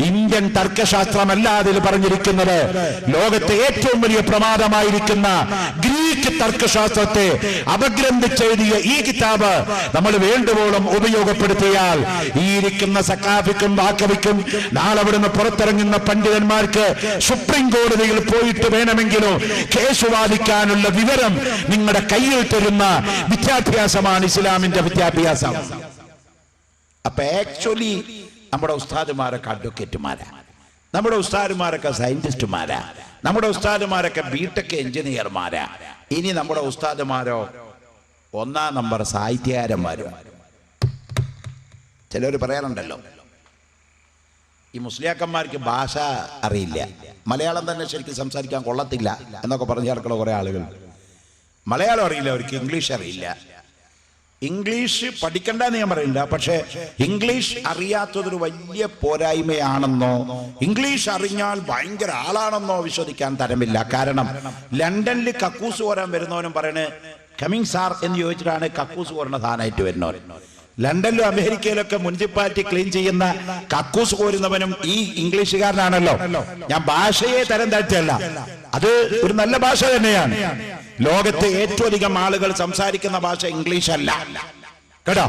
ഇന്ത്യൻ തർക്കശാസ്ത്രമല്ല അതിൽ പറഞ്ഞിരിക്കുന്നത്. ലോകത്തെ ഏറ്റവും വലിയ പ്രമാദമായിരിക്കുന്ന ഗ്രീക്ക് തർക്കശാസ്ത്രത്തെ അപഗ്രന്ഥിച്ചെഴുതിയ ഈ കിതാബ് നമ്മൾ വേണ്ടുവോളം ഉപയോഗപ്പെടുത്തിയാൽ ഈ ഇരിക്കുന്ന സക്കാഫിക്കും വാക്കവിക്കും നാളെ അവിടുന്ന് പുറത്തിറങ്ങുന്ന പണ്ഡിതന്മാർക്ക് സുപ്രീം കോടതിയിൽ പോയിട്ട് വേണമെങ്കിലും കേസ് വാദിക്കാനുള്ള വിവരം നിങ്ങളുടെ കയ്യിൽ തരുന്ന വിദ്യാഭ്യാസമാണ് ഇസ്ലാമിന്റെ വിദ്യാഭ്യാസം. അപ്പൊ ആക്ച്വലി നമ്മുടെ ഉസ്താദുമാരൊക്കെ അഡ്വക്കേറ്റുമാരാ, നമ്മുടെ ഉസ്താദുമാരൊക്കെ സയന്റിസ്റ്റുമാരാ, നമ്മുടെ ഉസ്താദുമാരൊക്കെ ബിടെക് എഞ്ചിനീയർമാരാ. ഇനി നമ്മുടെ ഉസ്താദുമാരോ 1ാം നമ്പർ സാഹിത്യകാരന്മാരും. ചിലർ പറയാറുണ്ടല്ലോ, ഈ മുസ്ലിയാക്കന്മാർക്ക് ഭാഷ അറിയില്ല, മലയാളം തന്നെ ശരിക്കും സംസാരിക്കാൻ കൊള്ളത്തില്ല എന്നൊക്കെ പറഞ്ഞു നടക്കുന്ന കുറെ ആളുകൾ. മലയാളം അറിയില്ല അവർക്ക്, ഇംഗ്ലീഷ് അറിയില്ല. ഇംഗ്ലീഷ് പഠിക്കണ്ടെന്ന് ഞാൻ പറയില്ല, പക്ഷെ ഇംഗ്ലീഷ് അറിയാത്തതൊരു വലിയ പോരായ്മയാണെന്നോ ഇംഗ്ലീഷ് അറിഞ്ഞാൽ ഭയങ്കര ആളാണെന്നോ വിശ്വസിക്കാൻ തരമില്ല. കാരണം ലണ്ടനിൽ കക്കൂസ് കോരാൻ വരുന്നവനും പറയണേ കമ്മിങ് സാർ എന്ന് ചോദിച്ചിട്ടാണ് കക്കൂസ് കോരുന്ന സാധനമായിട്ട് വരുന്നവർ. ലണ്ടനിലും അമേരിക്കയിലൊക്കെ മുനിസിപ്പാലിറ്റി ക്ലീൻ ചെയ്യുന്ന കക്കൂസ് കോരുന്നവനും ഈ ഇംഗ്ലീഷുകാരനാണല്ലോ. ഞാൻ ഭാഷയെ തരം താഴ്ചയല്ല, അത് ഒരു നല്ല ഭാഷ തന്നെയാണ്. ലോകത്തെ ഏറ്റവും അധികം ആളുകൾ സംസാരിക്കുന്ന ഭാഷ ഇംഗ്ലീഷ് അല്ല കേട്ടോ.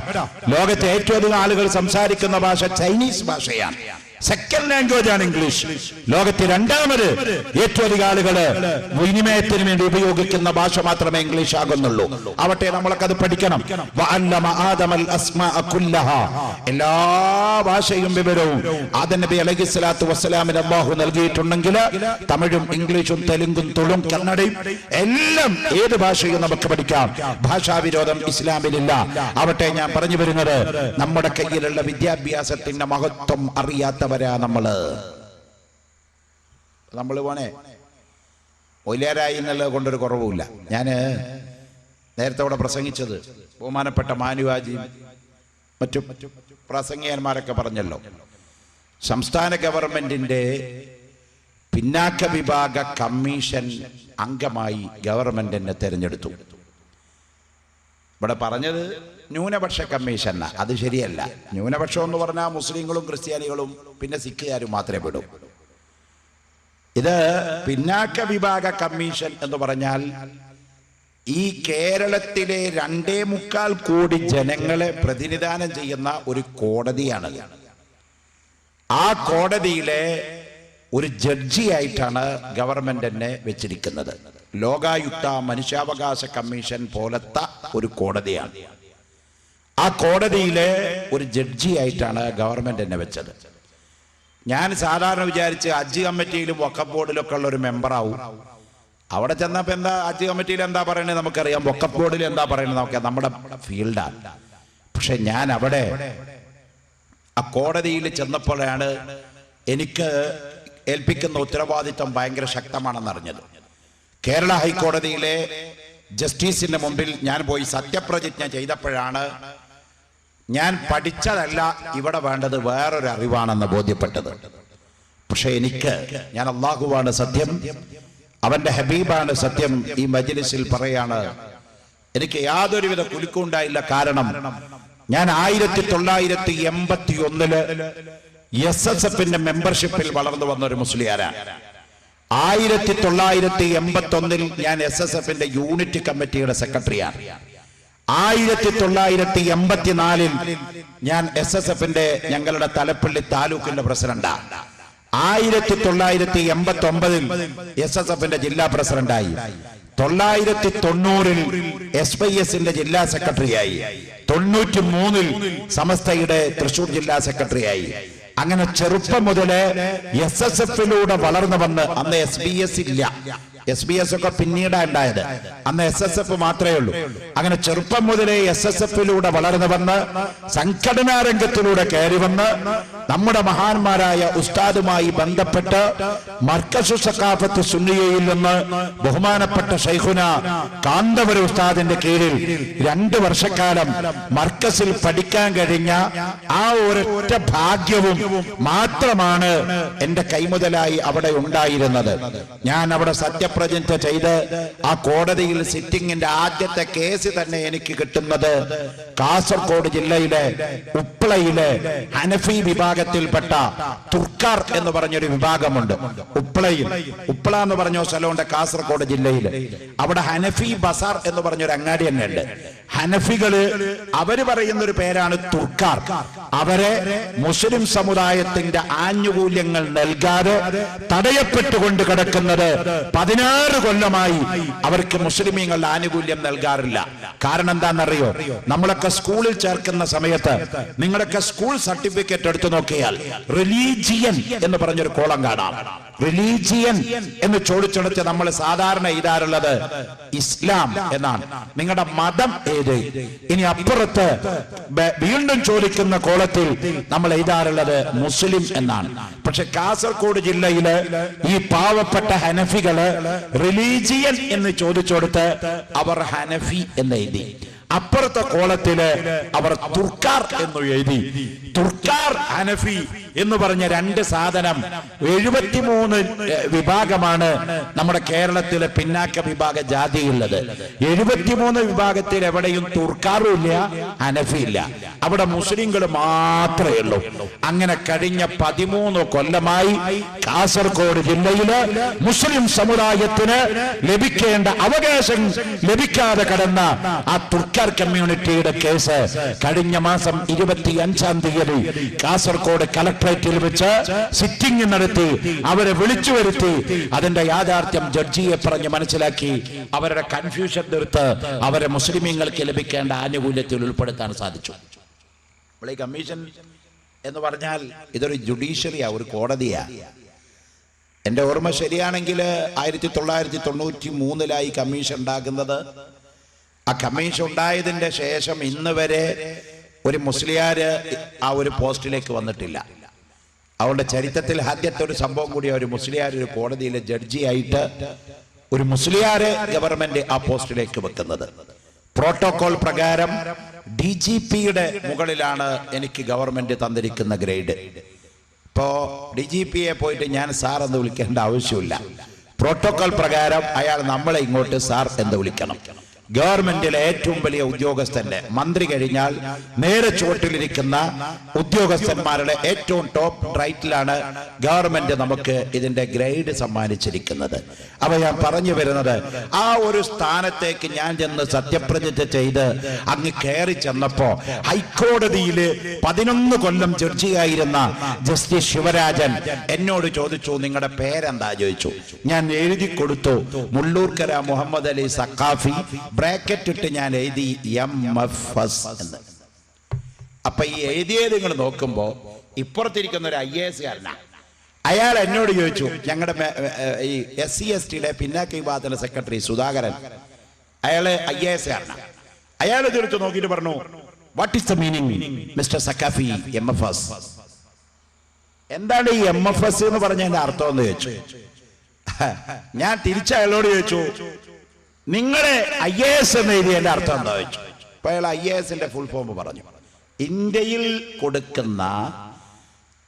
ലോകത്തെ ഏറ്റവും അധികം ആളുകൾ സംസാരിക്കുന്ന ഭാഷ ചൈനീസ് ഭാഷയാണ്. സെക്കൻഡ് ലാംഗ്വേജ് ആണ് ഇംഗ്ലീഷ്. ലോകത്തെ 2ാമത് ഏറ്റവും അധികം ആളുകൾ വിനിമയത്തിന് വേണ്ടി ഉപയോഗിക്കുന്ന ഭാഷ മാത്രമേ ഇംഗ്ലീഷ് ആകുന്നുള്ളൂ. ആവട്ടെ, നമ്മളൊക്കെ അത് പഠിക്കണം. എല്ലാ ഭാഷയും വിവരവും ആദം നബി അലൈഹിസ്സലാത്തു വസ്സലാമിന് അല്ലാഹു നൽകിയിട്ടുണ്ടെങ്കിൽ തമിഴും ഇംഗ്ലീഷും തെലുങ്കും തുളും കന്നഡയും എല്ലാം ഏത് ഭാഷയും നമുക്ക് പഠിക്കാം. ഭാഷാവിരോധം ഇസ്ലാമിലില്ല. ആവട്ടെ, ഞാൻ പറഞ്ഞു വരുന്നത് നമ്മുടെ കയ്യിലുള്ള വിദ്യാഭ്യാസത്തിന്റെ മഹത്വം അറിയാത്ത നമ്മള് പോണേ ഒയിലേരായി എന്നുള്ളത് കൊണ്ടൊരു കുറവുമില്ല. ഞാൻ നേരത്തെ അവിടെ പ്രസംഗിച്ചത് ബഹുമാനപ്പെട്ട മാനുവാജിയും മറ്റു പ്രസംഗികന്മാരൊക്കെ പറഞ്ഞല്ലോ, സംസ്ഥാന ഗവൺമെന്റിന്റെ പിന്നാക്ക വിഭാഗ കമ്മീഷൻ അംഗമായി ഗവൺമെന്റ് എന്നെ തെരഞ്ഞെടുത്തു. ഇവിടെ പറഞ്ഞത് ന്യൂനപക്ഷ കമ്മീഷൻ, അത് ശരിയല്ല. ന്യൂനപക്ഷം എന്ന് പറഞ്ഞാൽ മുസ്ലിങ്ങളും ക്രിസ്ത്യാനികളും പിന്നെ സിഖുകാരും മാത്രമേ പെടൂ. ഇത് പിന്നാക്ക വിഭാഗ കമ്മീഷൻ എന്ന് പറഞ്ഞാൽ ഈ കേരളത്തിലെ 2.25 കോടി ജനങ്ങളെ പ്രതിനിധാനം ചെയ്യുന്ന ഒരു കോടതിയാണ്. ആ കോടതിയിലെ ഒരു ജഡ്ജിയായിട്ടാണ് ഗവൺമെന്റ് എന്നെ വെച്ചിരിക്കുന്നത്. ലോകായുക്ത മനുഷ്യാവകാശ കമ്മീഷൻ പോലത്തെ ഒരു കോടതിയാണ്. ആ കോടതിയിലെ ഒരു ജഡ്ജിയായിട്ടാണ് ഗവൺമെന്റ് എന്നെ വെച്ചത്. ഞാൻ സാധാരണ വിചാരിച്ച് ഹജ്ജ് കമ്മിറ്റിയിലും വഖഫ് ബോർഡിലൊക്കെ ഉള്ള ഒരു മെമ്പറാവും. അവിടെ ചെന്നപ്പോ എന്താ ഹജ്ജ് കമ്മിറ്റിയിൽ എന്താ പറയുന്നത് നമുക്കറിയാം, വഖഫ് ബോർഡിൽ എന്താ പറയുന്നത് നമുക്ക് നമ്മുടെ ഫീൽഡാണ്. പക്ഷെ ഞാൻ അവിടെ ആ കോടതിയിൽ ചെന്നപ്പോഴാണ് എനിക്ക് ഏൽപ്പിക്കുന്ന ഉത്തരവാദിത്വം ഭയങ്കര ശക്തമാണെന്നറിഞ്ഞത്. കേരള ഹൈക്കോടതിയിലെ ജസ്റ്റിസിന്റെ മുമ്പിൽ ഞാൻ പോയി സത്യപ്രതിജ്ഞ ചെയ്തപ്പോഴാണ് ഞാൻ പഠിച്ചതല്ല ഇവിടെ വേണ്ടത് വേറൊരു അറിവാണെന്ന് ബോധ്യപ്പെട്ടത്. പക്ഷെ ഞാൻ അള്ളാഹുവാണ് സത്യം, അവന്റെ ഹബീബാണ് സത്യം. ഈ മജ്ലിസിൽ പറയാണ്, എനിക്ക് യാതൊരുവിധ കുലുക്കുണ്ടായില്ല. കാരണം ഞാൻ 1981 SSFന്റെ മെമ്പർഷിപ്പിൽ വളർന്നു വന്ന ഒരു മുസ്ലിയാരാണ്. 1981 ഞാൻ SSFന്റെ യൂണിറ്റ് കമ്മിറ്റിയുടെ സെക്രട്ടറിയാണ്. 1984 ഞാൻ SSFന്റെ ഞങ്ങളുടെ തലപ്പള്ളി താലൂക്കിന്റെ പ്രസിഡന്റാണ്. 1989 SSFന്റെ ജില്ലാ പ്രസിഡന്റായി. 990 SYSന്റെ ജില്ലാ സെക്രട്ടറിയായി. 93 സമസ്തയുടെ തൃശൂർ ജില്ലാ സെക്രട്ടറിയായി. അങ്ങനെ ചെറുപ്പം മുതല് SSFലൂടെ വളർന്നു വന്ന്, അന്ന് SBS ഇല്ല, SBS ഒക്കെ പിന്നീടാണ് ഉണ്ടായത്, അന്ന് SSF മാത്രമേ ഉള്ളൂ. അങ്ങനെ ചെറുപ്പം മുതലേ SSFലൂടെ വളർന്നു വന്ന് സംഘടനാ രംഗത്തിലൂടെ കയറി വന്ന് നമ്മുടെ മഹാന്മാരായ ഉസ്താദുമായി ബന്ധപ്പെട്ട് മർക്കസു സഖാഫത്ത് സുന്നിയയിൽ നിന്ന് ബഹുമാനപ്പെട്ട ശൈഖുന കാന്തപുരം ഉസ്താദിന്റെ കീഴിൽ 2 വർഷക്കാലം മർക്കസിൽ പഠിക്കാൻ കഴിഞ്ഞ ആ ഒരൊറ്റ ഭാഗ്യവും മാത്രമാണ് എന്റെ കൈമുതലായി അവിടെ ഉണ്ടായിരുന്നത്. ഞാൻ അവിടെ സത്യപ്രതിജ്ഞ ചെയ്ത് ആ കോടതിയിൽ സിറ്റിംഗിന്റെ ആദ്യത്തെ കേസ് തന്നെ എനിക്ക് കിട്ടുന്നത് കാസർഗോഡ് ജില്ലയിലെ ഉപ്പളയിലെ ഹനഫി വിഭാഗത്തിൽപ്പെട്ട തുർക്കാർ എന്ന് പറഞ്ഞൊരു വിഭാഗമുണ്ട്. ഉപ്പള എന്ന് പറഞ്ഞ സ്ഥലമുണ്ട് കാസർഗോഡ് ജില്ലയിൽ. അവിടെ ഹനഫി ബസാർ എന്ന് പറഞ്ഞൊരു അങ്ങാടി തന്നെ ഉണ്ട്. ഹനഫികള് അവര് പറയുന്നൊരു പേരാണ് തുർക്കാർ. അവരെ മുസ്ലിം സമുദായത്തിന്റെ ആനുകൂല്യങ്ങൾ നൽകാതെ തടയപ്പെട്ടുകൊണ്ട് കിടക്കുന്നത് 16 കൊല്ലമായി. അവർക്ക് മുസ്ലിമീങ്ങളുടെ ആനുകൂല്യം നൽകാറില്ല. കാരണം എന്താണെന്നറിയോ? നമ്മളൊക്കെ സ്കൂളിൽ ചേർക്കുന്ന സമയത്ത് നിങ്ങളൊക്കെ സ്കൂൾ സർട്ടിഫിക്കറ്റ് എടുത്തു നോക്കിയാൽ റിലീജിയൻ എന്ന് പറഞ്ഞൊരു കോളം കാണാം. റിലീജിയൻ എന്ന് ചോദിച്ചെടുത്ത് നമ്മൾ സാധാരണ എഴുതാറുള്ളത് ഇസ്ലാം എന്നാണ്. നിങ്ങളുടെ മതം ഏത്? ഇനി അപ്പുറത്ത് വീണ്ടും ചോദിക്കുന്ന കോളത്തിൽ നമ്മൾ എഴുതാറുള്ളത് മുസ്ലിം എന്നാണ്. പക്ഷെ കാസർഗോഡ് ജില്ലയില് ഈ പാവപ്പെട്ട ഹനഫികള് റിലീജിയൻ എന്ന് ചോദിച്ചെടുത്ത് അവർ ഹനഫി എന്ന് എഴുതി. അപ്പുറത്തെ കോളത്തില് അവർ തുർക്കാർ എന്ന് എഴുതി. തുർക്കാർ ഹനഫി എന്ന് പറഞ്ഞ 2 സാധനം 73 വിഭാഗമാണ് നമ്മുടെ കേരളത്തിലെ പിന്നാക്ക വിഭാഗ ജാതിയുള്ളത്. 73 വിഭാഗത്തിൽ എവിടെയും തുർക്കാറും ഇല്ല, ഹനഫി ഇല്ല. അവിടെ മുസ്ലിങ്ങൾ മാത്രമേ ഉള്ളൂ. അങ്ങനെ കഴിഞ്ഞ 13 കൊല്ലമായി കാസർഗോഡ് ജില്ലയില് മുസ്ലിം സമുദായത്തിന് ലഭിക്കേണ്ട അവകാശം ലഭിക്കാതെ കിടന്ന ആ തുർക്കാർ കമ്മ്യൂണിറ്റിയുടെ കേസ് കഴിഞ്ഞ മാസം 25-ാം തീയതി കാസർഗോഡ് കളക്ടറേറ്റിൽ വെച്ച് സിറ്റിംഗ് നടത്തി അവരെ വിളിച്ചു വരുത്തി അതിന്റെ യാഥാർത്ഥ്യം ജഡ്ജിയെ പറഞ്ഞ് മനസ്സിലാക്കി അവരുടെ കൺഫ്യൂഷൻ തീർത്ത് അവരെ മുസ്ലിമീങ്ങൾക്ക് ലഭിക്കേണ്ട ആനുകൂല്യത്തിൽ ഉൾപ്പെടുത്താൻ സാധിച്ചു. ഈ കമ്മീഷൻ എന്ന് പറഞ്ഞാൽ ഇതൊരു ജുഡീഷ്യറിയാ, ഒരു കോടതിയാ. എന്റെ ഓർമ്മ ശരിയാണെങ്കിൽ 1993 കമ്മീഷൻ ഉണ്ടാക്കുന്നത്. ആ കമ്മീഷൻ ഉണ്ടായതിന്റെ ശേഷം ഇന്ന് വരെ ഒരു മുസ്ലിയാര് ആ ഒരു പോസ്റ്റിലേക്ക് വന്നിട്ടില്ല. അവരുടെ ചരിത്രത്തിൽ ആദ്യത്തെ ഒരു സംഭവം കൂടി, ഒരു മുസ്ലിയാർ ഒരു കോടതിയിലെ ജഡ്ജിയായിട്ട് ഒരു മുസ്ലിയാരെ ഗവൺമെന്റ് ആ പോസ്റ്റിലേക്ക് വെക്കുന്നത്. പ്രോട്ടോകോൾ പ്രകാരം DGPയുടെ മുകളിലാണ് എനിക്ക് ഗവൺമെന്റ് തന്നിരിക്കുന്ന ഗ്രേഡ്. ഇപ്പോൾ DGPയെ പോയിട്ട് ഞാൻ സാർ എന്ന് വിളിക്കേണ്ട ആവശ്യമില്ല. പ്രോട്ടോകോൾ പ്രകാരം അയാൾ നമ്മളെ ഇങ്ങോട്ട് സാർ എന്ന് വിളിക്കണം. ഗവൺമെന്റിലെ ഏറ്റവും വലിയ ഉദ്യോഗസ്ഥന്റെ, മന്ത്രി കഴിഞ്ഞാൽ നേരെ ചുവട്ടിലിരിക്കുന്ന ഉദ്യോഗസ്ഥന്മാരുടെ ഏറ്റവും ടോപ്പ് റൈറ്റിലാണ് ഗവൺമെന്റ് നമുക്ക് ഇതിന്റെ ഗ്രേഡ് സമ്മാനിച്ചിരിക്കുന്നത്. അപ്പൊ ഞാൻ പറഞ്ഞു വരുന്നത്, ആ ഒരു സ്ഥാനത്തേക്ക് ഞാൻ ചെന്ന് സത്യപ്രതിജ്ഞ ചെയ്ത് അങ്ങ് കയറി ചെന്നപ്പോ ഹൈക്കോടതിയിൽ 11 കൊല്ലം ജഡ്ജിയായിരുന്ന ജസ്റ്റിസ് ശിവരാജൻ എന്നോട് ചോദിച്ചു, നിങ്ങളുടെ പേരെന്താ ചോദിച്ചു. ഞാൻ എഴുതി കൊടുത്തു, മുള്ളൂർക്കര മുഹമ്മദ് അലി സഖാഫി. ബ്രാക്കറ്റ് ഇട്ട് ഞാൻ എഴുതി MFS എന്ന്. അപ്പൊ ഈ എഴുതിയത് നിങ്ങൾ നോക്കുമ്പോ ഇപ്പുറത്തിരിക്കുന്ന ഒരു IAS കാരനാണ്. അയാൾ എന്നോട് ചോദിച്ചു, ഞങ്ങളുടെ ഈ SC/ST പിന്നാക്ക വിഭാഗത്തിലെ സെക്രട്ടറി സുധാകരൻ, അയാള് IAS കാരനാണ്. അയാൾ തീർച്ചു നോക്കിയിട്ട് പറഞ്ഞു, what is the meaning mister Saqafi MFS? എന്താണ് ഈ MFS എന്ന് പറഞ്ഞതിന്റെ അർത്ഥം എന്ന് ചോദിച്ചു. ഞാൻ തിരിച്ച് അയാളോട് ചോദിച്ചു, നിങ്ങളെ IAS എന്ന് എഴുതിയതിന്റെ അർത്ഥം എന്താ വെച്ചു. അപ്പൊ അയാൾ IASന്റെ ഫുൾ ഫോം പറഞ്ഞു. ഇന്ത്യയിൽ കൊടുക്കുന്ന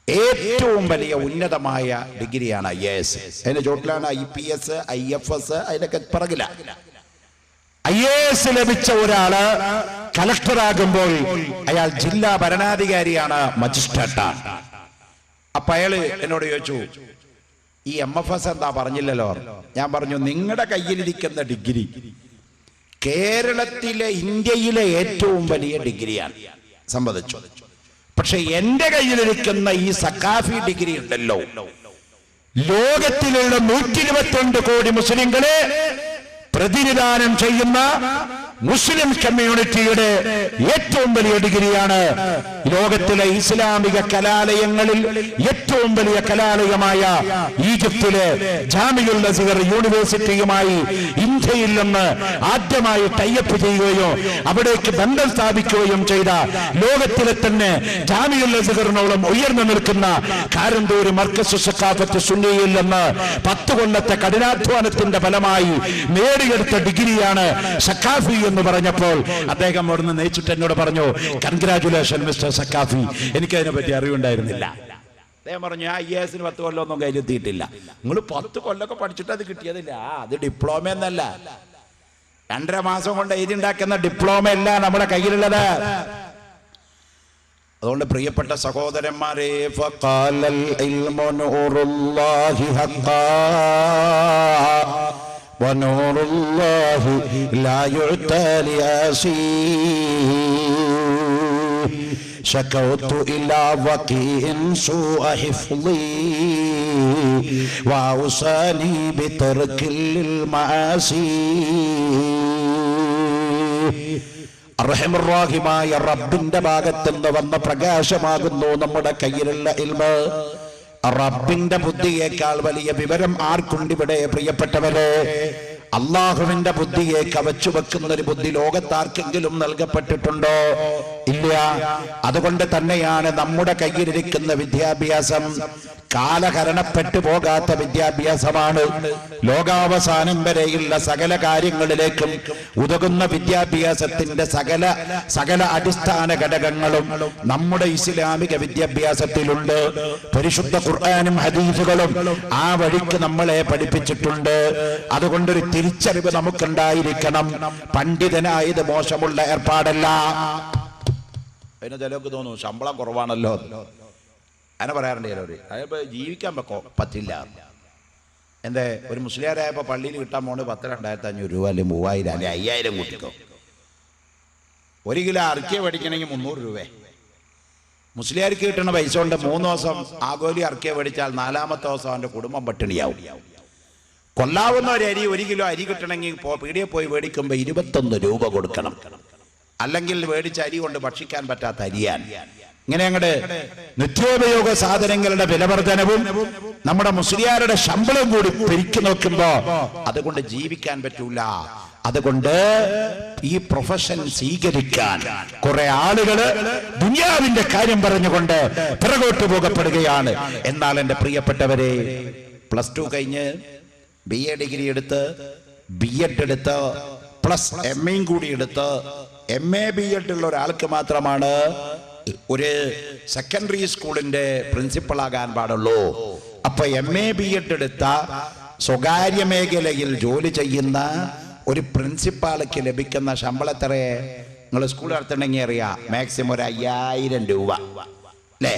ഏറ്റവും വലിയ ഉന്നതമായ ഡിഗ്രിയാണ് IAS. അതിന്റെ ചോട്ടിലാണ് IPS, IFS, അതിനൊക്കെ പിറകില. IAS ലഭിച്ച ഒരാള് കളക്ടറാകുമ്പോൾ അയാൾ ജില്ലാ ഭരണാധികാരിയാണ്, മജിസ്ട്രേറ്റാണ്. അപ്പൊ അയാള് എന്നോട് ചോദിച്ചു, ഈ MFS എന്താ പറഞ്ഞില്ലല്ലോ. ഞാൻ പറഞ്ഞു, നിങ്ങളുടെ കയ്യിലിരിക്കുന്ന ഡിഗ്രി കേരളത്തിലെ, ഇന്ത്യയിലെ ഏറ്റവും വലിയ ഡിഗ്രിയാണ്, സമ്മതിച്ചു. പക്ഷെ എന്റെ കയ്യിലിരിക്കുന്ന ഈ സഖാഫി ഡിഗ്രി ഉണ്ടല്ലോ, ലോകത്തിലുള്ള 122 കോടി മുസ്ലിങ്ങളെ പ്രതിനിധാനം ചെയ്യുന്ന മുസ്ലിം കമ്മ്യൂണിറ്റിയുടെ ഏറ്റവും വലിയ ഡിഗ്രിയാണ്. ലോകത്തിലെ ഇസ്ലാമിക കലാലയങ്ങളിൽ ഏറ്റവും വലിയ കലാലയമായ ഈജിപ്തിലെ ജാമിഉൽ അസ്ഹർ യൂണിവേഴ്സിറ്റിയുമായി ഇന്ത്യയിൽ നിന്ന് ആദ്യമായി ടൈഅപ്പ് ചെയ്യുകയോ അവിടേക്ക് ബന്ധം സ്ഥാപിക്കുകയും ചെയ്ത, ലോകത്തിലെ തന്നെ ജാമിഉൽ അസ്ഹറിനോളം ഉയർന്നു നിൽക്കുന്ന കാരന്തൂർ മർക്കസ് സഖാഫത്ത് സുന്നിയിൽ നിന്ന് 10 കൊല്ലത്തെ കഠിനാധ്വാനത്തിന്റെ ഫലമായി നേടിയെടുത്ത ഡിഗ്രിയാണ് സഖാഫി എന്ന് പറഞ്ഞപ്പോൾ അദ്ദേഹം അവിടുന്ന് നെയ്ച്ചിട്ട് എന്നോട് പറഞ്ഞു, കൺഗ്രാറ്റുലേഷൻ മിസ്റ്റർ സഖാഫി. എനിക്കതിനെ പറ്റി അറിവുണ്ടായിരുന്നില്ല. അദ്ദേഹം പറഞ്ഞു, ഞാൻ IASന് 10 കൊല്ലമൊന്നും കയ്യിലെത്തിയിട്ടില്ല. നിങ്ങൾ 10 കൊല്ലമൊക്കെ പഠിച്ചിട്ട് അത് കിട്ടിയതില്ല. അത് ഡിപ്ലോമ എന്നല്ല, 2.5 മാസം കൊണ്ട് എഴുതി ഉണ്ടാക്കുന്ന ഡിപ്ലോമ അല്ല നമ്മുടെ കയ്യിലുള്ളത്. അതുകൊണ്ട് പ്രിയപ്പെട്ട സഹോദരന്മാരെ, ഫഖാലൽ ഇൽമു നൂറുല്ലാഹി ഹഖാ ونور الله لا يعطى لآسي شكوت إلى وكيء سوء حفظي وأوصاني بترك للمعاصي. അർഹമുർറാഹിമായ റബ്ബിന്റെ ഭാഗത്ത് നിന്ന് വന്ന പ്രകാശമാകുന്നു നമ്മുടെ കയ്യിലുള്ള ഇൽമ്. റബ്ബിന്റെ ബുദ്ധിയേക്കാൾ വലിയ വിവരം ആർക്കുണ്ട് ഇവിടെ പ്രിയപ്പെട്ടവരെ? അള്ളാഹുവിന്റെ ബുദ്ധിയെ കവച്ചു വെക്കുന്ന ഒരു ബുദ്ധി ലോകത്താർക്കെങ്കിലും നൽകപ്പെട്ടിട്ടുണ്ടോ? ഇല്ല. അതുകൊണ്ട് തന്നെയാണ് നമ്മുടെ കയ്യിലിരിക്കുന്ന വിദ്യാഭ്യാസം കാലഹരണപ്പെട്ടു പോകാത്ത വിദ്യാഭ്യാസമാണ്. ലോകാവസാനം വരെയുള്ള സകല കാര്യങ്ങളിലേക്കും ഉതകുന്ന വിദ്യാഭ്യാസത്തിന്റെ സകല അടിസ്ഥാന ഘടകങ്ങളും നമ്മുടെ ഇസ്ലാമിക വിദ്യാഭ്യാസത്തിലുണ്ട്. പരിശുദ്ധ ഖുർആനും ഹദീസുകളും ആ വഴിക്ക് നമ്മളെ പഠിപ്പിച്ചിട്ടുണ്ട്. അതുകൊണ്ടൊരു തിരിച്ചറിവ് നമുക്കുണ്ടായിരിക്കണം. പണ്ഡിതനായത് മോശമുള്ള ഏർപ്പാടല്ല. അതിന് ചിലർക്ക് തോന്നും ശമ്പളം കുറവാണല്ലോ, അങ്ങനെ പറയാറുണ്ട് ചിലവർ. അതിപ്പോ ജീവിക്കാൻ പറ്റില്ല. എന്തേ, ഒരു മുസ്ലിയാരായപ്പോ പള്ളിയിൽ കിട്ടാൻ പോണ് 10,2,500 രൂപ, അല്ലെങ്കിൽ 3,000 അല്ലെങ്കിൽ 5,000 കൂട്ടിക്കോ. 1 കിലോ അറക്കിയ മേടിക്കണമെങ്കിൽ 300 രൂപ. മുസ്ലിയാർക്ക് കിട്ടുന്ന പൈസ കൊണ്ട് 3 ദിവസം ആഗോലി അറക്കിയ മേടിച്ചാൽ 4ാമത്തെ ദിവസം അവന്റെ കുടുംബം പട്ടിണിയാവും. കൊല്ലാവുന്ന ഒരു അരി, 1 കിലോ അരി കിട്ടണമെങ്കിൽ പീടിയെ പോയി മേടിക്കുമ്പോ 21 രൂപ കൊടുക്കണം. അല്ലെങ്കിൽ മേടിച്ച അരി കൊണ്ട് ഭക്ഷിക്കാൻ പറ്റാത്ത അരിയാൻ. ഇങ്ങനെ അങ്ങോട്ട് നിത്യോപയോഗ സാധനങ്ങളുടെ വിലവർധനവും നമ്മുടെ മുസ്ലിയാരുടെ ശമ്പളം കൂടി പെരുക്കി നോക്കുമ്പോ അതുകൊണ്ട് ജീവിക്കാൻ പറ്റൂല. അതുകൊണ്ട് ഈ പ്രൊഫഷൻ സ്വീകരിക്കാൻ കുറെ ആളുകള് ദുനിയാവിന്റെ കാര്യം പറഞ്ഞുകൊണ്ട് പിറകോട്ട് പോകപ്പെടുകയാണ്. എന്നാൽ എന്റെ പ്രിയപ്പെട്ടവരെ, +2 കഴിഞ്ഞ് BA ഡിഗ്രി എടുത്ത്, B.Ed എടുത്ത്, പ്ലസ് MA കൂടി എടുത്ത്, MA B.Ed ഉള്ള ഒരാൾക്ക് മാത്രമാണ് ഒരു സെക്കൻഡറി സ്കൂളിന്റെ പ്രിൻസിപ്പളാകാൻ പാടുള്ളൂ. അപ്പൊ MA BEd എടുത്ത സ്വകാര്യ മേഖലയിൽ ജോലി ചെയ്യുന്ന ഒരു പ്രിൻസിപ്പാൾക്ക് ലഭിക്കുന്ന ശമ്പളം എത്രയെ? നിങ്ങൾ സ്കൂൾ നടത്തണമെങ്കിൽ അറിയാം, മാക്സിമം ഒരു 5000 രൂപ അല്ലേ?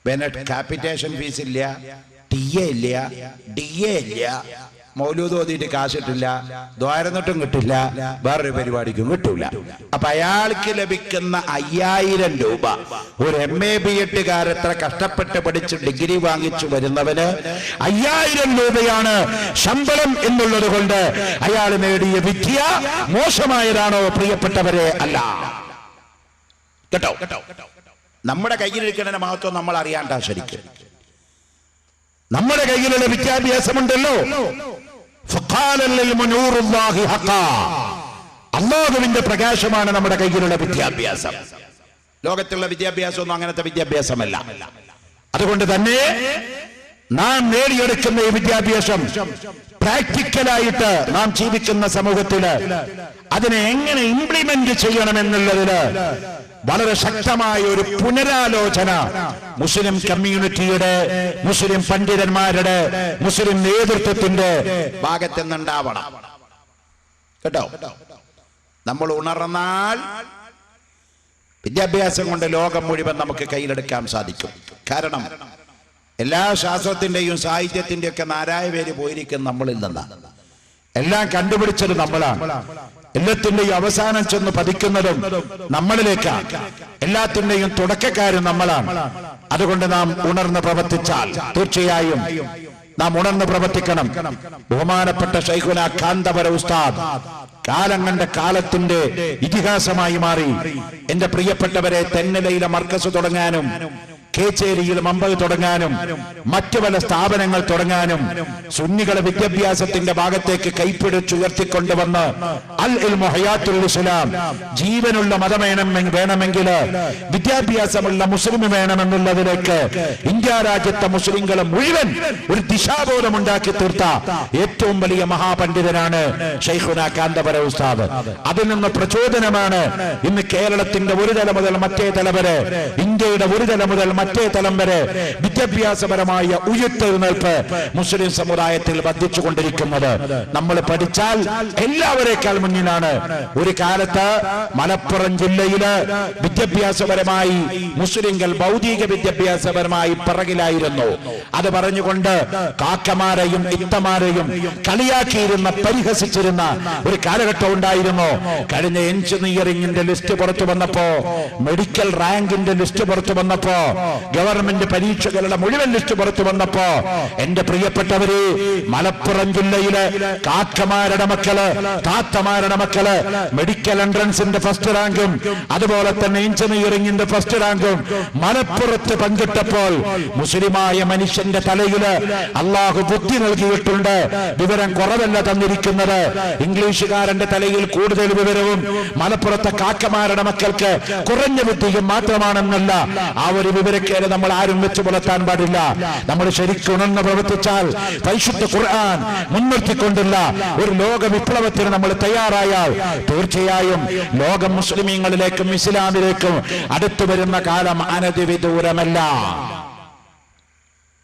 പിന്നെ ക്യാപിറ്റേഷൻ ഫീസ് ഇല്ല, TA ഇല്ല, DA ഇല്ല, മൗലൂദ് ഓതിയിട്ട് കാശിട്ടില്ല, ദ്വാരന്നിട്ടും കിട്ടില്ല, വേറൊരു പരിപാടിക്കും കിട്ടൂല. അപ്പൊ അയാൾക്ക് ലഭിക്കുന്ന 5000 രൂപ ഒരു MA BEd എത്ര കഷ്ടപ്പെട്ട് പഠിച്ച് ഡിഗ്രി വാങ്ങിച്ചു വരുന്നവന് 5000 രൂപയാണ് ശമ്പളം എന്നുള്ളത് കൊണ്ട് അയാൾ നേടിയ വിദ്യ മോശമായതാണോ പ്രിയപ്പെട്ടവരെ? അല്ല കേട്ടോ. നമ്മുടെ കയ്യിലിരിക്കുന്ന മഹത്വം നമ്മൾ അറിയാണ്ട. ശരിക്കും നമ്മുടെ കയ്യിലുള്ള വിദ്യാഭ്യാസമുണ്ടല്ലോ, അല്ലാഹുവിന്റെ പ്രകാശമാണ് നമ്മുടെ കയ്യിലുള്ള വിദ്യാഭ്യാസം. ലോകത്തുള്ള വിദ്യാഭ്യാസം ഒന്നും അങ്ങനത്തെ വിദ്യാഭ്യാസമല്ല. അതുകൊണ്ട് തന്നെ നാം നേടിയെടുക്കുന്ന ഈ വിദ്യാഭ്യാസം പ്രാക്ടിക്കലായിട്ട് നാം ജീവിക്കുന്ന സമൂഹത്തില് അതിനെ എങ്ങനെ ഇംപ്ലിമെന്റ് ചെയ്യണമെന്നുള്ളതില് വളരെ ശക്തമായ ഒരു പുനരാലോചന മുസ്ലിം കമ്മ്യൂണിറ്റിയുടെ, മുസ്ലിം പണ്ഡിതന്മാരുടെ, മുസ്ലിം നേതൃത്വത്തിന്റെ ഭാഗത്ത് നിന്നുണ്ടാവണം കേട്ടോ. നമ്മൾ ഉണർന്നാൽ വിദ്യാഭ്യാസം കൊണ്ട് ലോകം മുഴുവൻ നമുക്ക് കയ്യിലെടുക്കാൻ സാധിക്കും. കാരണം എല്ലാ ശാസ്ത്രത്തിന്റെയും സാഹിത്യത്തിന്റെയും ഒക്കെ നാരായ പേര് പോയിരിക്കും നമ്മളിൽ നിന്നാണ്. എല്ലാം കണ്ടുപിടിച്ചത് നമ്മളാണ്. എല്ലാത്തിന്റെയും അവസാനം ചെന്ന് പതിക്കുന്നതും നമ്മളിലേക്കാണ്. എല്ലാത്തിന്റെയും തുടക്കക്കാരും നമ്മളാണ്. അതുകൊണ്ട് നാം ഉണർന്ന് പ്രവർത്തിച്ചാൽ തീർച്ചയായും നാം ഉണർന്ന് പ്രവർത്തിക്കണം. ബഹുമാനപ്പെട്ട ശൈഖുന കാന്തപുര ഉസ്താദ് കാലം കണ്ട കാലത്തിന്റെ ഇതിഹാസമായി മാറി. എന്റെ പ്രിയപ്പെട്ടവരെ, തെന്നലയിലെ മർക്കസ് തുടങ്ങാനും കേച്ചേരിയിൽ മമ്പത് തുടങ്ങാനും മറ്റു പല സ്ഥാപനങ്ങൾ തുടങ്ങാനും സുന്നികളെ വിദ്യാഭ്യാസത്തിന്റെ ഭാഗത്തേക്ക് കൈപ്പിടിച്ചുയർത്തിക്കൊണ്ടുവന്ന് അൽ ഇൽമു ഹയാത്തുൽ ഇസ്ലാം, ജീവനുള്ള മതം വേണമെങ്കിൽ വിദ്യാഭ്യാസമുള്ള മുസ്ലിം വേണമെന്നുള്ളതിലേക്ക് ഇന്ത്യ രാജ്യത്തെ മുസ്ലിങ്ങൾ മുഴുവൻ ഒരു ദിശാബോധമുണ്ടാക്കി തീർത്ത ഏറ്റവും വലിയ മഹാപണ്ഡിതനാണ് ശൈഖുന കാന്തപുര ഉസ്താദ്. അതിൽ നിന്ന് പ്രചോദനമാണ് ഇന്ന് കേരളത്തിന്റെ ഒരു തല മുതൽ മറ്റേ തല വരെ, ഇന്ത്യയുടെ ഒരു തല മുതൽ മറ്റേ തലം വരെ വിദ്യാഭ്യാസപരമായ ഉയർത്തെഴുന്നേൽപ്പ് മുസ്ലിം സമുദായത്തിൽ വർദ്ധിച്ചുകൊണ്ടിരിക്കുന്നത്. നമ്മൾ പഠിച്ചാൽ എല്ലാവരേക്കാൾ മുന്നിലാണ്. ഒരു കാലത്ത് മലപ്പുറം ജില്ലയില് വിദ്യാഭ്യാസപരമായി മുസ്ലിങ്ങൾ ഭൗതിക വിദ്യാഭ്യാസപരമായി പിറകിലായിരുന്നു. അത് പറഞ്ഞുകൊണ്ട് കാക്കമാരെയും ഇത്തമാരെയും കളിയാക്കിയിരുന്ന, പരിഹസിച്ചിരുന്ന ഒരു കാലഘട്ടം ഉണ്ടായിരുന്നു. കഴിഞ്ഞ എഞ്ചിനീയറിംഗിന്റെ ലിസ്റ്റ് പുറത്തു വന്നപ്പോ, മെഡിക്കൽ റാങ്കിന്റെ ലിസ്റ്റ് പുറത്തു വന്നപ്പോ, ഗവൺമെന്റ് പരീക്ഷകളുടെ മുഴുവൻ ലിസ്റ്റ് പുറത്തു വന്നപ്പോ, എന്റെ പ്രിയപ്പെട്ടവരെ, മലപ്പുറം ജില്ലയിലെ കാക്കമാരുടെ മക്കള്, താത്തമാരുടെ മക്കള് മെഡിക്കൽ എൻട്രൻസിന്റെ ഫസ്റ്റ് റാങ്കും അതുപോലെ തന്നെ എഞ്ചിനീയറിംഗിന്റെ ഫസ്റ്റ് റാങ്കും മലപ്പുറത്ത് പങ്കിട്ടപ്പോൾ മുസ്ലിമായ മനുഷ്യന്റെ തലയില് അള്ളാഹു ബുദ്ധി നൽകിയിട്ടുണ്ട്. വിവരം കുറവല്ല തന്നിരിക്കുന്നത്. ഇംഗ്ലീഷുകാരന്റെ തലയിൽ കൂടുതൽ വിവരവും മലപ്പുറത്തെ കാക്കമാരുടെ മക്കൾക്ക് കുറഞ്ഞ ബുദ്ധിയും മാത്രമാണെന്നല്ല. ആ ഒരു വിവരക്കേട് നമ്മൾ ആരും വെച്ച് പുലർത്താൻ പാടില്ല. നമ്മൾ ശരിക്കും ഉണർന്ന് പ്രവർത്തിച്ചാൽ പരിശുദ്ധ ഖുർആൻ മുൻനിർത്തിക്കൊണ്ടുള്ള ഒരു ലോക വിപ്ലവത്തിന് നമ്മൾ തയ്യാറായാൽ തീർച്ചയായും ലോകം മുസ്ലിമീങ്ങളിലേക്കും ഇസ്ലാമിലേക്കും അടുത്തു വരുന്ന കാലം അനധിവിദൂരമല്ല.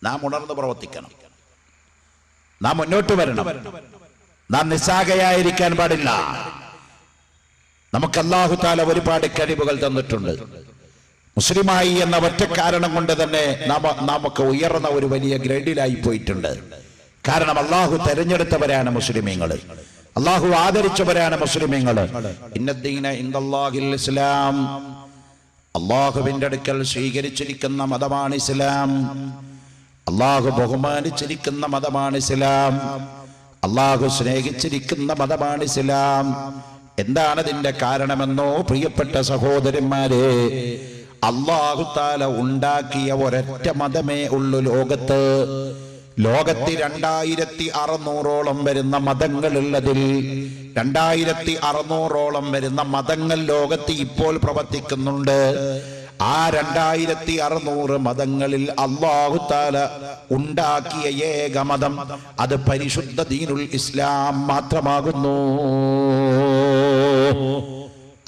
നാം ഉണർന്ന് പ്രവർത്തിക്കണം. നാം മുന്നോട്ട് വരണം. നാം നിസ്സാകയായിരിക്കാൻ പാടില്ല. നമുക്ക് അല്ലാഹു തആല ഒരുപാട് കഴിവുകൾ തന്നിട്ടുണ്ട്. മുസ്ലിമായി എന്ന ഒറ്റ കാരണം കൊണ്ട് തന്നെ നമുക്ക് ഉയർന്ന ഒരു വലിയ ഗ്രേഡിലായി പോയിട്ടുണ്ട്. കാരണം അള്ളാഹു തെരഞ്ഞെടുത്തവരാണ് മുസ്ലിമീങ്ങൾ, അള്ളാഹു ആദരിച്ചവരാണ് മുസ്ലിമീങ്ങൾ. ഇന്നദ്ദീന ഇൻദല്ലാഹിൽ ഇസ്ലാം, അള്ളാഹുവിന്റെ അടുക്കൽ സ്വീകരിച്ചിരിക്കുന്ന മതമാണ് ഇസ്ലാം. അള്ളാഹു ബഹുമാനിച്ചിരിക്കുന്ന മതമാണ് ഇസ്ലാം. അള്ളാഹു സ്നേഹിച്ചിരിക്കുന്ന മതമാണ് ഇസ്ലാം. എന്താണ് ഇതിന്റെ കാരണമെന്നോ പ്രിയപ്പെട്ട സഹോദരന്മാരെ, അല്ലാഹു തആല ഉണ്ടാക്കിയ ഒരൊറ്റ മതമേ ഉള്ളൂ ലോകത്ത്. ലോകത്ത് 2600ഓളം വരുന്ന മതങ്ങളുള്ളതിൽ 2600ഓളം വരുന്ന മതങ്ങൾ ലോകത്ത് ഇപ്പോൾ പ്രവർത്തിക്കുന്നുണ്ട്. ആ 2600 മതങ്ങളിൽ അല്ലാഹു തആല ഉണ്ടാക്കിയ ഏക മതം അത് പരിശുദ്ധ ദീനുൽ ഇസ്ലാം മാത്രമാകുന്നു.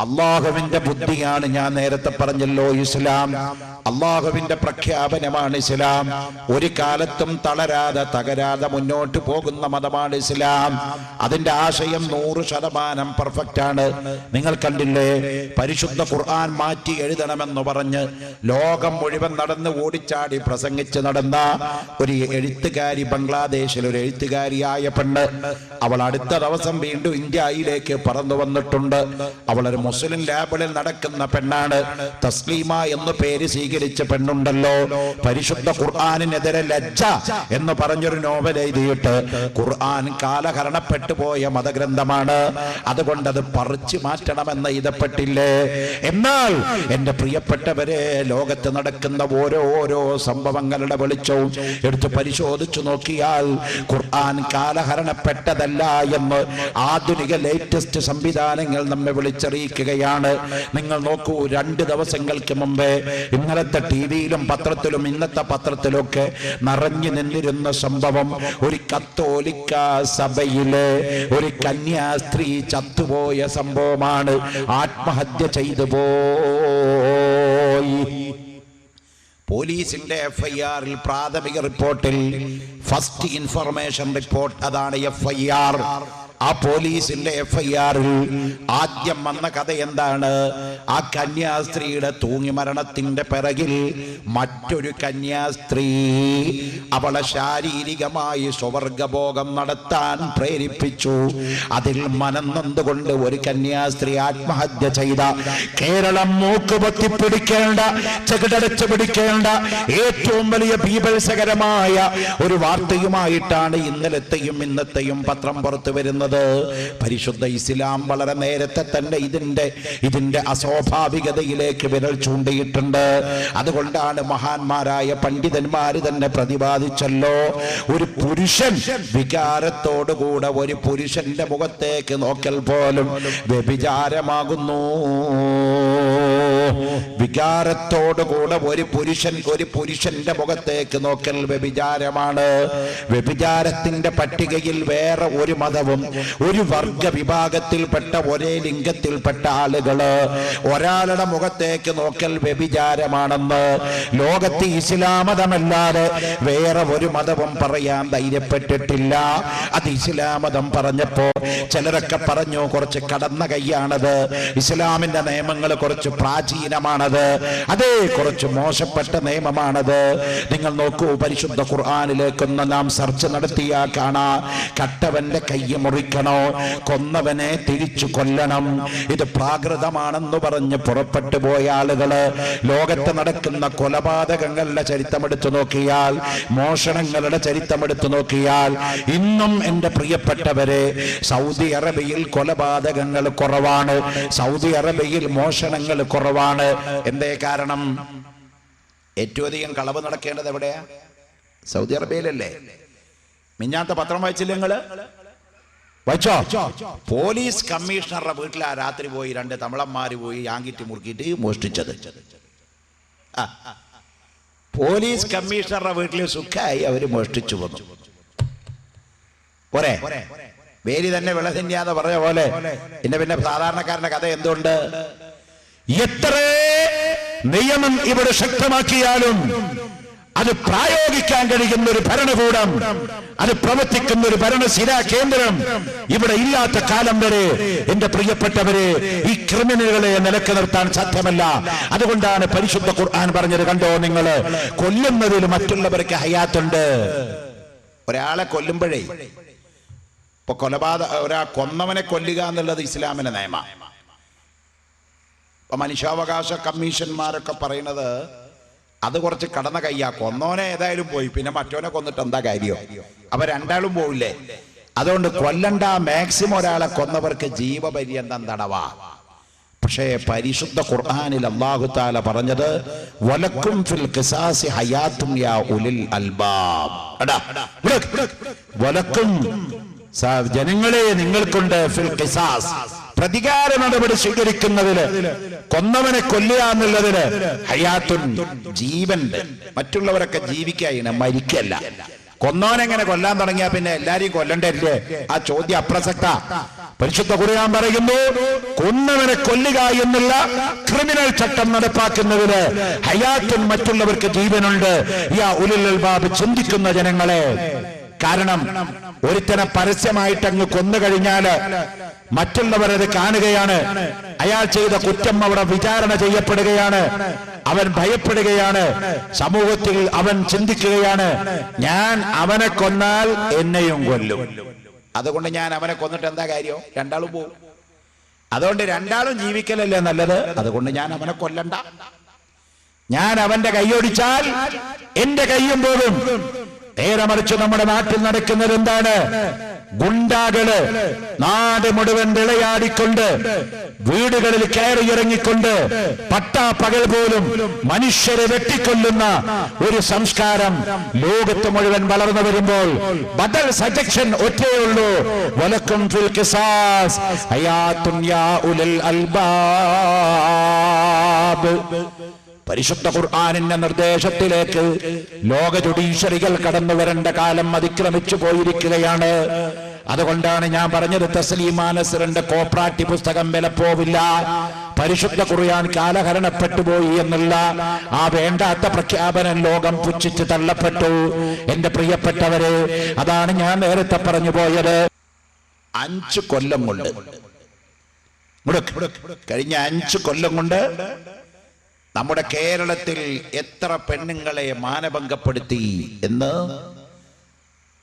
അള്ളാഹുവിന്റെ ബുദ്ധിയാണ് ഞാൻ നേരത്തെ പറഞ്ഞല്ലോ ഇസ്ലാം. അള്ളാഹുവിന്റെ പ്രഖ്യാപനമാണ് ഇസ്ലാം. ഒരു കാലത്തും തളരാതെ തകരാതെ മുന്നോട്ട് പോകുന്ന മതമാണ് ഇസ്ലാം. അതിന്റെ ആശയം 100% പെർഫെക്റ്റ് ആണ്. നിങ്ങൾ കണ്ടില്ലേ, പരിശുദ്ധ ഖുർആൻ മാറ്റി എഴുതണമെന്ന് പറഞ്ഞ് ലോകം മുഴുവൻ നടന്ന് ഓടിച്ചാടി പ്രസംഗിച്ച് നടന്ന ഒരു എഴുത്തുകാരി, ബംഗ്ലാദേശിൽ ഒരു എഴുത്തുകാരിയായ പെണ്ണ്, അവൾ അടുത്ത ദിവസം വീണ്ടും ഇന്ത്യയിലേക്ക് പറന്നു വന്നിട്ടുണ്ട്. അവളൊരു മുസ്ലിം ലാബിളിൽ നടക്കുന്ന പെണ്ണാണ്. തസ്ലീമ എന്ന് പേര് സ്വീകരിച്ച പെണ്ണുണ്ടല്ലോ, പരിശുദ്ധ ഖുർആനിനെതിരെ ലജ്ജ എന്ന് പറഞ്ഞൊരു നോവൽ എഴുതിയിട്ട് ഖുർആൻ കാലഹരണപ്പെട്ടു പോയ മതഗ്രന്ഥമാണ്, അതുകൊണ്ട് അത് പറിച്ചു മാറ്റണമെന്ന് എഴുതപ്പെട്ടില്ലേ. എന്നാൽ എന്റെ പ്രിയപ്പെട്ടവരെ, ലോകത്ത് നടക്കുന്ന ഓരോ സംഭവങ്ങളുടെ വെളിച്ചവും എടുത്ത് പരിശോധിച്ചു നോക്കിയാൽ ഖുർആൻ കാലഹരണപ്പെട്ടതല്ല എന്ന് ആധുനിക ലേറ്റസ്റ്റ് സംവിധാനങ്ങൾ നമ്മെ വിളിച്ചറിയിക്കുകയാണ്. നിങ്ങൾ നോക്കൂ, 2 ദിവസങ്ങൾക്ക് മുമ്പേ ഇന്നലത്തെ ടിവിയിലും പത്രത്തിലും ഇന്നത്തെ പത്രത്തിലൊക്കെ നിറഞ്ഞു നിന്നിരുന്ന സംഭവം, ഒരു കത്തോലിക്ക സഭയിലെ ഒരു കന്യാസ്ത്രീ ചത്തുപോയ സംഭവമാണ്. ആത്മഹത്യ ചെയ്തു പോയി. പോലീസിന്റെ FIR-ൽ പ്രാഥമിക റിപ്പോർട്ടിൽ ഫസ്റ്റ് ഇൻഫർമേഷൻ റിപ്പോർട്ട്, അതാണ് FIR. ആ പോലീസിന്റെ FIR-ൽ ആദ്യം വന്ന കഥ എന്താണ്? ആ കന്യാസ്ത്രീയുടെ തൂങ്ങി മരണത്തിന്റെ പിറകിൽ മറ്റൊരു കന്യാസ്ത്രീ അവളെ ശാരീരികമായി സ്വവർഗഭോഗം നടത്താൻ പ്രേരിപ്പിച്ചു. അതിൽ മനം നൊന്തുകൊണ്ട് ഒരു കന്യാസ്ത്രീ ആത്മഹത്യ ചെയ്ത, കേരളം മൂക്കുപൊത്തി പിടിക്കേണ്ട, ചെകിടടച്ച് പിടിക്കേണ്ട ഏറ്റവും വലിയ ബീഭത്സകരമായ ഒരു വാർത്തയുമായിട്ടാണ് ഇന്നലത്തെയും ഇന്നത്തെയും പത്രം പുറത്തു വരുന്നത്. പരിശുദ്ധ ഇസ്ലാം വളരെ നേരത്തെ തന്നെ ഇതിന്റെ അസ്വാഭാവികതയിലേക്ക് വിരൽ ചൂണ്ടിയിട്ടുണ്ട്. അതുകൊണ്ടാണ് മഹാന്മാരായ പണ്ഡിതന്മാര് തന്നെ പ്രതിപാദിച്ചല്ലോ, ഒരു പുരുഷൻ വികാരത്തോടുകൂടെ ഒരു പുരുഷന്റെ മുഖത്തേക്ക് നോക്കൽ പോലും വ്യഭിചാരമാകുന്നു. വികാരത്തോടുകൂടെ ഒരു പുരുഷന്റെ മുഖത്തേക്ക് നോക്കൽ വ്യഭിചാരമാണ്. വ്യഭിചാരത്തിന്റെ പട്ടികയിൽ വേറെ ഒരു മതവും ഒരു വർഗ വിഭാഗത്തിൽപ്പെട്ട ഒരേ ലിംഗത്തിൽപ്പെട്ട ആളുകള് ഒരാളുടെ മുഖത്തേക്ക് നോക്കൽ വ്യഭിചാരമാണെന്ന് ലോകത്ത് ഇസ്ലാം മതമല്ലാതെ വേറെ ഒരു മതവും പറയാൻ ധൈര്യപ്പെട്ടിട്ടില്ല. അത് ഇസ്ലാം മതം പറഞ്ഞപ്പോ ചിലരൊക്കെ പറഞ്ഞു കുറച്ച് കടന്ന കൈയാണത്, ഇസ്ലാമിന്റെ നിയമങ്ങൾ കുറച്ച് പ്രാചീനമാണത്, അതേ കുറച്ച് മോശപ്പെട്ട നിയമമാണത്. നിങ്ങൾ നോക്കൂ, പരിശുദ്ധ ഖുർആനിലേക്കൊന്ന് നാം സെർച്ച് നടത്തിയാൽ കാണാ, കട്ടവന്റെ കൈ മുറിക്കണോ, കൊന്നവനെ തിരിച്ചു കൊല്ലണം. ഇത് പ്രാകൃതമാണെന്ന് പറഞ്ഞ് പുറപ്പെട്ടു പോയ ആളുകള് ലോകത്ത് നടക്കുന്ന കൊലപാതകങ്ങളുടെ ചരിത്രമെടുത്തു നോക്കിയാൽ, മോഷണങ്ങളുടെ ചരിത്രമെടുത്തു നോക്കിയാൽ, ഇന്നും എന്റെ പ്രിയപ്പെട്ടവരെ സൗദി അറേബ്യയിൽ കൊലപാതകങ്ങൾ കുറവാണ്, സൗദി അറേബ്യയിൽ മോഷണങ്ങൾ കുറവാണ്. എന്തേ കാരണം? ഏറ്റവും അധികം കളവ് നടക്കേണ്ടത് എവിടെയാ? സൗദി അറേബ്യയിലല്ലേ? മിഞ്ഞാത്ത പത്രം വായിച്ചില്ല നിങ്ങള്? വായിച്ചോ? പോലീസ് കമ്മീഷണറുടെ വീട്ടിൽ ആ രാത്രി പോയി 2 തമിളന്മാര് പോയി യാങ്കിട്ട് മുറുക്കിയിട്ട് മോഷ്ടിച്ചത്. പോലീസ് കമ്മീഷണറുടെ വീട്ടിൽ സുഖമായി അവര് മോഷ്ടിച്ചു വന്നു. പോരെ, വേലി തന്നെ വിളതിന്യാന്ന് പറഞ്ഞ പോലെ. പിന്നെ സാധാരണക്കാരന്റെ കഥ എന്തുകൊണ്ട്? എത്ര നിയമം ഇവിടെ ശക്തമാക്കിയാലും അത് പ്രായോഗിക്കാൻ കഴിയുന്ന ഒരു ഭരണകൂടം, അത് പ്രവർത്തിക്കുന്ന ഒരു ഭരണശിലാ കേന്ദ്രം ഇവിടെ ഇല്ലാത്ത കാലം വരെ എന്റെ പ്രിയപ്പെട്ടവരെ ഈ ക്രിമിനലുകളെ നിലക്ക് നിർത്താൻ സാധ്യമല്ല. അതുകൊണ്ടാണ് പരിശുദ്ധ ഖുർആൻ പറഞ്ഞത്, കണ്ടോ നിങ്ങള്, കൊല്ലുന്നതിൽ മറ്റുള്ളവർക്ക് ഹയാത്തുണ്ട്. ഒരാളെ കൊല്ലുമ്പോഴേ, ഇപ്പൊ ഒരാൾ കൊന്നവനെ കൊല്ലുക എന്നുള്ളത് ഇസ്ലാമിന്റെ നിയമം. ഇപ്പൊ മനുഷ്യാവകാശ കമ്മീഷന്മാരൊക്കെ പറയുന്നത് അത് കുറച്ച് കടന്ന കയ്യാ. കൊന്നോനെ ഏതായാലും പോയി, പിന്നെ മറ്റോനെ കൊന്നിട്ട് എന്താ കാര്യം? അവ രണ്ടാളും പോവില്ലേ? അതുകൊണ്ട് കൊല്ലണ്ട, മാക്സിമം ഒരാളെ കൊന്നവർക്ക് ജീവപര്യന്തം തടവാ. പക്ഷേ പരിശുദ്ധ ഖുർആനിൽ അല്ലാഹു തആല പറഞ്ഞത്, വലക്കും ഫിൽ ഖിസാസി ഹയാത്തും യാ ഉലിൽ അൽബാബ്. വലക്കും, ജനങ്ങളെ നിങ്ങൾക്കുണ്ട്, ഫിൽ ഖിസാസ്, പ്രതികാര നടപടി സ്വീകരിക്കുന്നതിന്, കൊന്നവനെ കൊല്ലുക എന്നുള്ളതിന്, ഹയാത്തുൻ, ജീവനുണ്ട്. മറ്റുള്ളവരൊക്കെ ജീവിക്കായിന്, മരിക്കല്ല. കൊന്നവനെങ്ങനെ കൊല്ലാൻ തുടങ്ങിയാ പിന്നെ എല്ലാരെയും കൊല്ലണ്ടല്ലേ? ആ ചോദ്യം അപ്രസക്ത. പരിശുദ്ധ ഖുർആൻ പറയുന്നു, കൊന്നവനെ കൊല്ലുക എന്നുള്ള ക്രിമിനൽ ചട്ടം നടപ്പാക്കുന്നതിന് ഹയാത്തും മറ്റുള്ളവർക്ക് ജീവനുണ്ട്. യാ ഉലുൽ അൽബാബ്, ചിന്തിക്കുന്ന ജനങ്ങളെ. കാരണം ഒരുത്തനെ പരസ്യമായിട്ട് അങ്ങ് കൊന്നു കഴിഞ്ഞാല് മറ്റുള്ളവരത് കാണുകയാണ്. അയാൾ ചെയ്ത കുറ്റം അവിടെ വിചാരണ ചെയ്യപ്പെടുകയാണ്. അവൻ ഭയപ്പെടുകയാണ്. സമൂഹത്തിൽ അവൻ ചിന്തിക്കുകയാണ്, ഞാൻ അവനെ കൊന്നാൽ എന്നെയും കൊല്ലും, അതുകൊണ്ട് ഞാൻ അവനെ കൊന്നിട്ട് എന്താ കാര്യം, രണ്ടാളും പോകും. അതുകൊണ്ട് രണ്ടാളും ജീവിക്കലല്ലേ നല്ലത്, അതുകൊണ്ട് ഞാൻ അവനെ കൊല്ലണ്ട. ഞാൻ അവന്റെ കൈയൊടിച്ചാൽ എന്റെ കൈയും പോകും. നേരെ മറിച്ച് നമ്മുടെ നാട്ടിൽ നടക്കുന്നത് എന്താണ്? ഗുണ്ടാകള് നാട് മുഴുവൻ വിളയാടിക്കൊണ്ട് വീടുകളിൽ കയറിയിറങ്ങിക്കൊണ്ട് പട്ടാപ്പകൽ പോലും മനുഷ്യരെ വെട്ടിക്കൊല്ലുന്ന ഒരു സംസ്കാരം ലോകത്ത് മുഴുവൻ വളർന്നു വരുമ്പോൾ ബദൽ സജക്ഷൻ ഒറ്റയുള്ളൂ. വലക്കും ഫിൽ ഖിസാസ് ഹയാത്തുൻ യാ ഉലുൽ അൽബാബ്. പരിശുദ്ധ ഖുർആനിന്റെ നിർദ്ദേശത്തിലേക്ക് ലോക ജുഡീഷ്യറികൾ കടന്നു വരേണ്ട കാലം അതിക്രമിച്ചു പോയിരിക്കുകയാണ്. അതുകൊണ്ടാണ് ഞാൻ പറഞ്ഞത്, തസ്ലീമാ നസ്റിന്റെ കോപ്രാട്ടി പുസ്തകം വില പോവില്ല, പരിശുദ്ധ ഖുർആൻ കാലഹരണപ്പെട്ടുപോയി എന്നുള്ള ആ വേണ്ടാത്ത പ്രഖ്യാപനം ലോകം പുച്ഛിച്ച് തള്ളപ്പെട്ടു. എന്റെ പ്രിയപ്പെട്ടവരെ, അതാണ് ഞാൻ നേരത്തെ പറഞ്ഞു പോയത്. 5 കൊല്ലം കൊണ്ട്, കഴിഞ്ഞ 5 കൊല്ലം കൊണ്ട് നമ്മുടെ കേരളത്തിൽ എത്ര പെണ്ണുങ്ങളെ മാനഭംഗപ്പെടുത്തി എന്ന്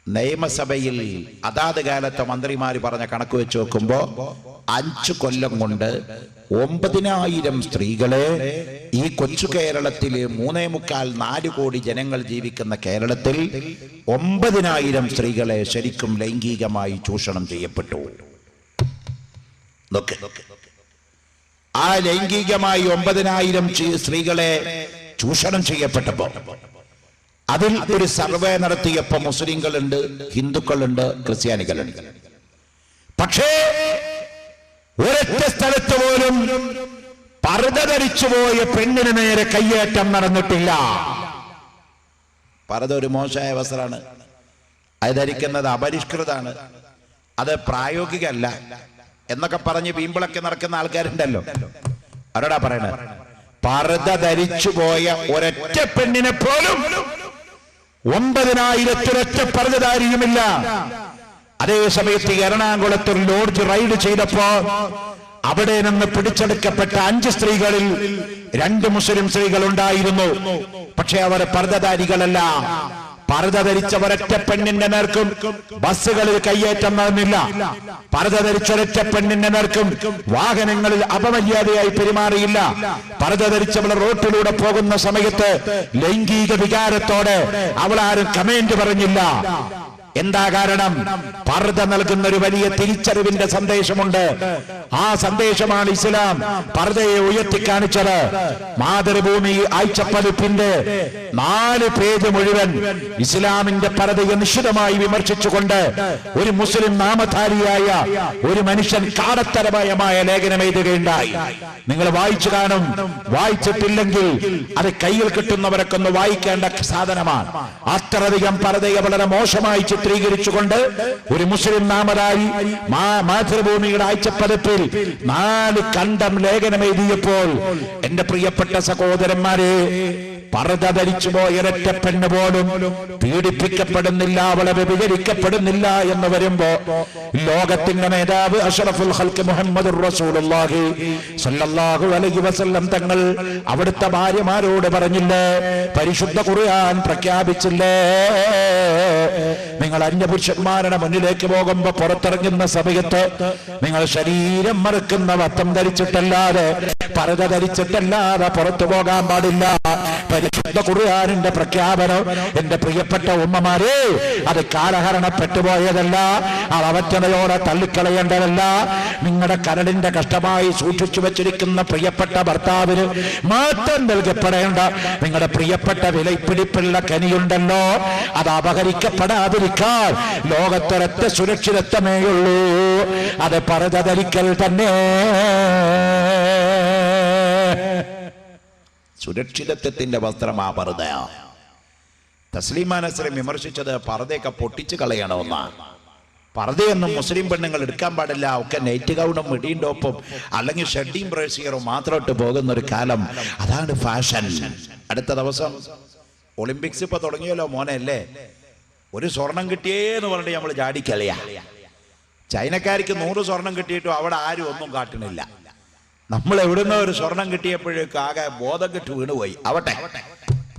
നിയമസഭയിൽ അതാത് കാലത്തെ മന്ത്രിമാര് പറഞ്ഞ കണക്ക് വെച്ച് നോക്കുമ്പോ 5 കൊല്ലം കൊണ്ട് 9,000 സ്ത്രീകളെ ഈ കൊച്ചു കേരളത്തില് 3.25-4 കോടി ജനങ്ങൾ ജീവിക്കുന്ന കേരളത്തിൽ 9,000 സ്ത്രീകളെ ശരിക്കും ലൈംഗികമായി ചൂഷണം ചെയ്യപ്പെട്ടു. ആ ലൈംഗികമായി 9,000 സ്ത്രീകളെ ചൂഷണം ചെയ്യപ്പെട്ടപ്പോ അതിൽ ഒരു സർവേ നടത്തിയപ്പോ മുസ്ലിങ്ങളുണ്ട്, ഹിന്ദുക്കളുണ്ട്, ക്രിസ്ത്യാനികളുണ്ട്. പക്ഷേ ഒരൊറ്റ സ്ഥലത്ത് പോലും പർദ്ദ ധരിച്ചുപോയ പെണ്ണിന് നേരെ കയ്യേറ്റം നടന്നിട്ടില്ല. പർദ്ദ ഒരു മോശമായ വസ്ത്രമാണ്, അത് ധരിക്കുന്നത് അപരിഷ്കൃതാണ്, അത് പ്രായോഗികമല്ല എന്നൊക്കെ പറഞ്ഞ് വീമ്പിളൊക്കെ നടക്കുന്ന ആൾക്കാരുണ്ടല്ലോ. അവരോടാ പറയണത്, പർദ്ദ ധരിച്ചു പോയ ഒരൊറ്റ പെണ്ണിനെ പോലും 9,000 പർദ്ദധാരിയുമില്ല. അതേ സമയത്ത് എറണാകുളത്ത് ഒരു ലോഡ്ജ് റൈഡ് ചെയ്തപ്പോ അവിടെ നിന്ന് പിടിച്ചെടുക്കപ്പെട്ട 5 സ്ത്രീകളിൽ 2 മുസ്ലിം സ്ത്രീകൾ ഉണ്ടായിരുന്നു. പക്ഷെ അവർ പർദ്ദധാരികളല്ല. പർദ്ദ ധരിച്ച ഒരൊറ്റ പെണ്ണിന്റെ നേർക്കും ബസ്സുകളിൽ കയ്യേറ്റം നടന്നില്ല. പർദ്ദ ധരിച്ച ഒരൊറ്റ പെണ്ണിന്റെ നേർക്കും വാഹനങ്ങളിൽ അപമര്യാദയായി പെരുമാറിയില്ല. പർദ്ദ ധരിച്ചവൾ റോട്ടിലൂടെ പോകുന്ന സമയത്ത് ലൈംഗിക വികാരത്തോടെ അവൾ ആരും കമന്റ് പറഞ്ഞില്ല. എന്താ കാരണം? പർദ്ദ നൽകുന്ന ഒരു വലിയ തിരിച്ചറിവിന്റെ സന്ദേശമുണ്ട്. ആ സന്ദേശമാണ് ഇസ്ലാം പർദ്ദയെ ഉയർത്തിക്കാണിച്ചത്. മാതൃഭൂമി ആഴ്ചപ്പതിപ്പിന്റെ 4 പേജ് മുഴുവൻ ഇസ്ലാമിന്റെ പർദ്ദയെ നിശിതമായി വിമർശിച്ചുകൊണ്ട് ഒരു മുസ്ലിം നാമധാരിയായ ഒരു മനുഷ്യൻ കാടത്തരമയമായ ലേഖനം എഴുതുകയുണ്ടായി. നിങ്ങൾ വായിച്ചു കാണും. വായിച്ചിട്ടില്ലെങ്കിൽ അത് കയ്യിൽ കിട്ടുന്നവരൊക്കെ ഒന്ന് വായിക്കേണ്ട സാധനമാണ്. അത്രയധികം പർദ്ദയെ വളരെ മോശമായി ചിത്രീകരിച്ചുകൊണ്ട് ഒരു മുസ്ലിം നാമധാരി മാതൃഭൂമിയുടെ ആഴ്ചപ്പതിപ്പിൽ 4 ഖണ്ഡം ലേഖനം എഴുതിയപ്പോൾ എന്റെ പ്രിയപ്പെട്ട സഹോദരന്മാരെ, പർദ്ദ ധരിച്ചു പോയ ഒരൊറ്റ പെണ്ണ് പോലും പീഡിപ്പിക്കപ്പെടുന്നില്ല, അവളെ വ്യഭിചരിക്കപ്പെടുന്നില്ല എന്ന് വരുമ്പോ ലോകത്തിന്റെ നേതാവ് അഷ്റഫുൽ ഖൽഖ് മുഹമ്മദുർ റസൂലുള്ളാഹി സ്വല്ലല്ലാഹു അലൈഹി വസല്ലം തങ്ങൾ അവിടുത്തെ ഭാര്യമാരോട് പറഞ്ഞില്ലേ, പരിശുദ്ധ ഖുർആൻ പ്രഖ്യാപിച്ചില്ലേ, നിങ്ങൾ അന്യപുരുഷന്മാരുടെ മുന്നിലേക്ക് പോകുമ്പോ പുറത്തിറങ്ങുന്ന സമയത്ത് നിങ്ങൾ ശരീരം മറക്കുന്ന വസ്ത്രം ധരിച്ചിട്ടല്ലാതെ പർദ്ദ ധരിച്ചിട്ടല്ലാതെ പുറത്തു പോകാൻ പാടില്ല. പരിശുദ്ധ ഖുർആനിന്റെ പ്രഖ്യാപനം എന്റെ പ്രിയപ്പെട്ട ഉമ്മമാരെ, അത് കാലഹരണപ്പെട്ടു പോയതല്ല, അളവറ്റതയോടെ തള്ളിക്കളയേണ്ടതല്ല. നിങ്ങളുടെ കരടിന്റെ കഷ്ടമായി സൂക്ഷിച്ചു വെച്ചിരിക്കുന്ന പ്രിയപ്പെട്ട ഭർത്താവിന് മാത്രം നൽകപ്പെടേണ്ട നിങ്ങളുടെ പ്രിയപ്പെട്ട വിലപിടിപ്പുള്ള കനിയുണ്ടല്ലോ, അത് അപഹരിക്കപ്പെടാതിരിക്കാൻ ലോകത്തൊരൊറ്റ സുരക്ഷിതത്വമേയുള്ളൂ, അത് പർദ്ദ ധരിക്കൽ തന്നെ. സുരക്ഷിതത്വത്തിന്റെ വസ്ത്രമാ പർദ്ദ. തസ്ലീമാ നസ്റിൻ വിമർശിച്ചത് പർദ്ദയൊക്കെ പൊട്ടിച്ചു കളയണമെന്നാണ്. പർദ്ദയൊന്നും മുസ്ലിം പെണ്ണുങ്ങൾ എടുക്കാൻ പാടില്ല, ഒക്കെ നൈറ്റ് ഗൗണും മിഡിയും ടോപ്പും അല്ലെങ്കിൽ ഷെഡിയും ബ്രേസിയറും മാത്രം ഇട്ട് പോകുന്ന ഒരു കാലം. അതാണ് ഫാഷൻ. അടുത്ത ദിവസം ഒളിമ്പിക്സ് ഇപ്പൊ തുടങ്ങിയല്ലോ മോനെ അല്ലേ. ഒരു സ്വർണം കിട്ടിയേന്ന് പറഞ്ഞിട്ട് നമ്മൾ ചാടിക്കളിയാ. ചൈനക്കാർക്ക് 100 സ്വർണം കിട്ടിയിട്ടും അവിടെ ആരും ഒന്നും കാട്ടണില്ല. നമ്മൾ എവിടുന്ന ഒരു സ്വർണം കിട്ടിയപ്പോഴേക്കും ആകെ ബോധം കെട്ട് വീണുപോയി. ആവട്ടെ,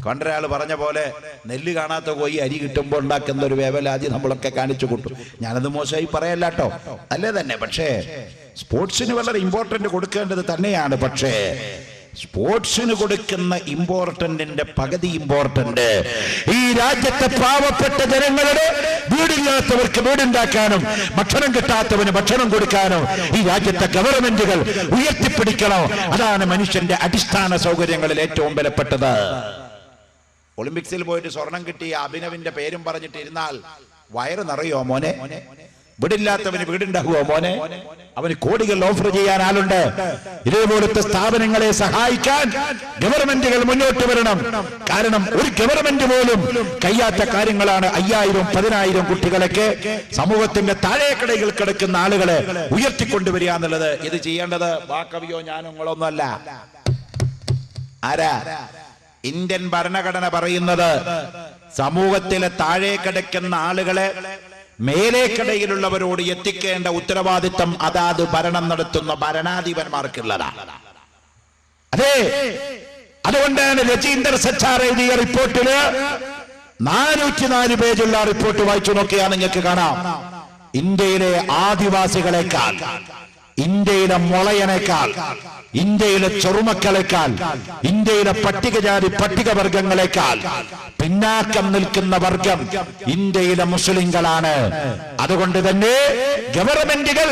കൊണ്ടൊരാൾ പറഞ്ഞ പോലെ നെല്ല് കാണാത്ത കോയി അരി കിട്ടുമ്പോൾ ഉണ്ടാക്കുന്ന ഒരു വേവലാതി നമ്മളൊക്കെ കാണിച്ചു കൂട്ടും. ഞാനത് മോശമായി പറയല്ല കേട്ടോ, അല്ലേ തന്നെ. പക്ഷേ സ്പോർട്സിന് വളരെ ഇമ്പോർട്ടന്റ് കൊടുക്കേണ്ടത് തന്നെയാണ്. പക്ഷേ സ്പോർട്സിന് കൊടുക്കുന്ന ഇമ്പോർട്ടന്റിന്റെ പകുതി ഇമ്പോർട്ടന്റ് ഈ രാജ്യത്തെ പാവപ്പെട്ട ജനങ്ങളുടെ വീടില്ലാത്തവർക്ക് വീടുണ്ടാക്കാനും ഭക്ഷണം കിട്ടാത്തവന് ഭക്ഷണം കൊടുക്കാനും ഈ രാജ്യത്തെ ഗവൺമെന്റുകൾ ഉയർത്തിപ്പിടിക്കണോ. അതാണ് മനുഷ്യന്റെ അടിസ്ഥാന സൗകര്യങ്ങളിൽ ഏറ്റവും വിലപ്പെട്ടത്. ഒളിമ്പിക്സിൽ പോയിട്ട് സ്വർണം കിട്ടിയ അഭിനവിന്റെ പേരും പറഞ്ഞിട്ട് ഇരുന്നാൽ വയറ് നിറയോ മോനെ? വീടില്ലാത്തവന് വീടുണ്ടാകുമോ മോനെ? അവന് കോടികൾ ഓഫർ ചെയ്യാൻ ആളുണ്ട്. ഇതേപോലത്തെ സ്ഥാപനങ്ങളെ സഹായിക്കാൻ ഗവൺമെന്റുകൾ മുന്നോട്ട് വരണം. കാരണം ഒരു ഗവൺമെന്റ് പോലും കഴിയാത്ത കാര്യങ്ങളാണ് 5000 10,000 കുട്ടികളൊക്കെ സമൂഹത്തിന്റെ താഴേക്കടയിൽ കിടക്കുന്ന ആളുകളെ ഉയർത്തിക്കൊണ്ടുവരിക എന്നുള്ളത്. ഇത് ചെയ്യേണ്ടത് വാക്കവിയോ ഞാനോ നിങ്ങളൊന്നും അല്ല. ആരാ? ഇന്ത്യൻ ഭരണഘടന പറയുന്നത് സമൂഹത്തിലെ താഴെ കിടക്കുന്ന ആളുകളെ മേലേക്കടയിലുള്ളവരോട് എത്തിക്കേണ്ട ഉത്തരവാദിത്തം അതാത് ഭരണം നടത്തുന്ന ഭരണാധിപന്മാർക്കുള്ളതാണ്. അതെ, അതുകൊണ്ടാണ് രജീന്ദർ സച്ചാർ എഴുതിയ റിപ്പോർട്ടില് 404 പേജുള്ള റിപ്പോർട്ട് വായിച്ചു നോക്കിയാൽ നിങ്ങൾക്ക് കാണാം. ഇന്ത്യയിലെ ആദിവാസികളെക്കാൾ, ഇന്ത്യയിലെ മുളയനേക്കാൾ, ഇന്ത്യയിലെ ചെറുമക്കളെക്കാൾ, ഇന്ത്യയിലെ പട്ടികജാതി പട്ടികവർഗങ്ങളെക്കാൾ പിന്നാക്കം നിൽക്കുന്ന വർഗം ഇന്ത്യയിലെ മുസ്ലിങ്ങളാണ്. അതുകൊണ്ട് തന്നെ ഗവൺമെന്റുകൾ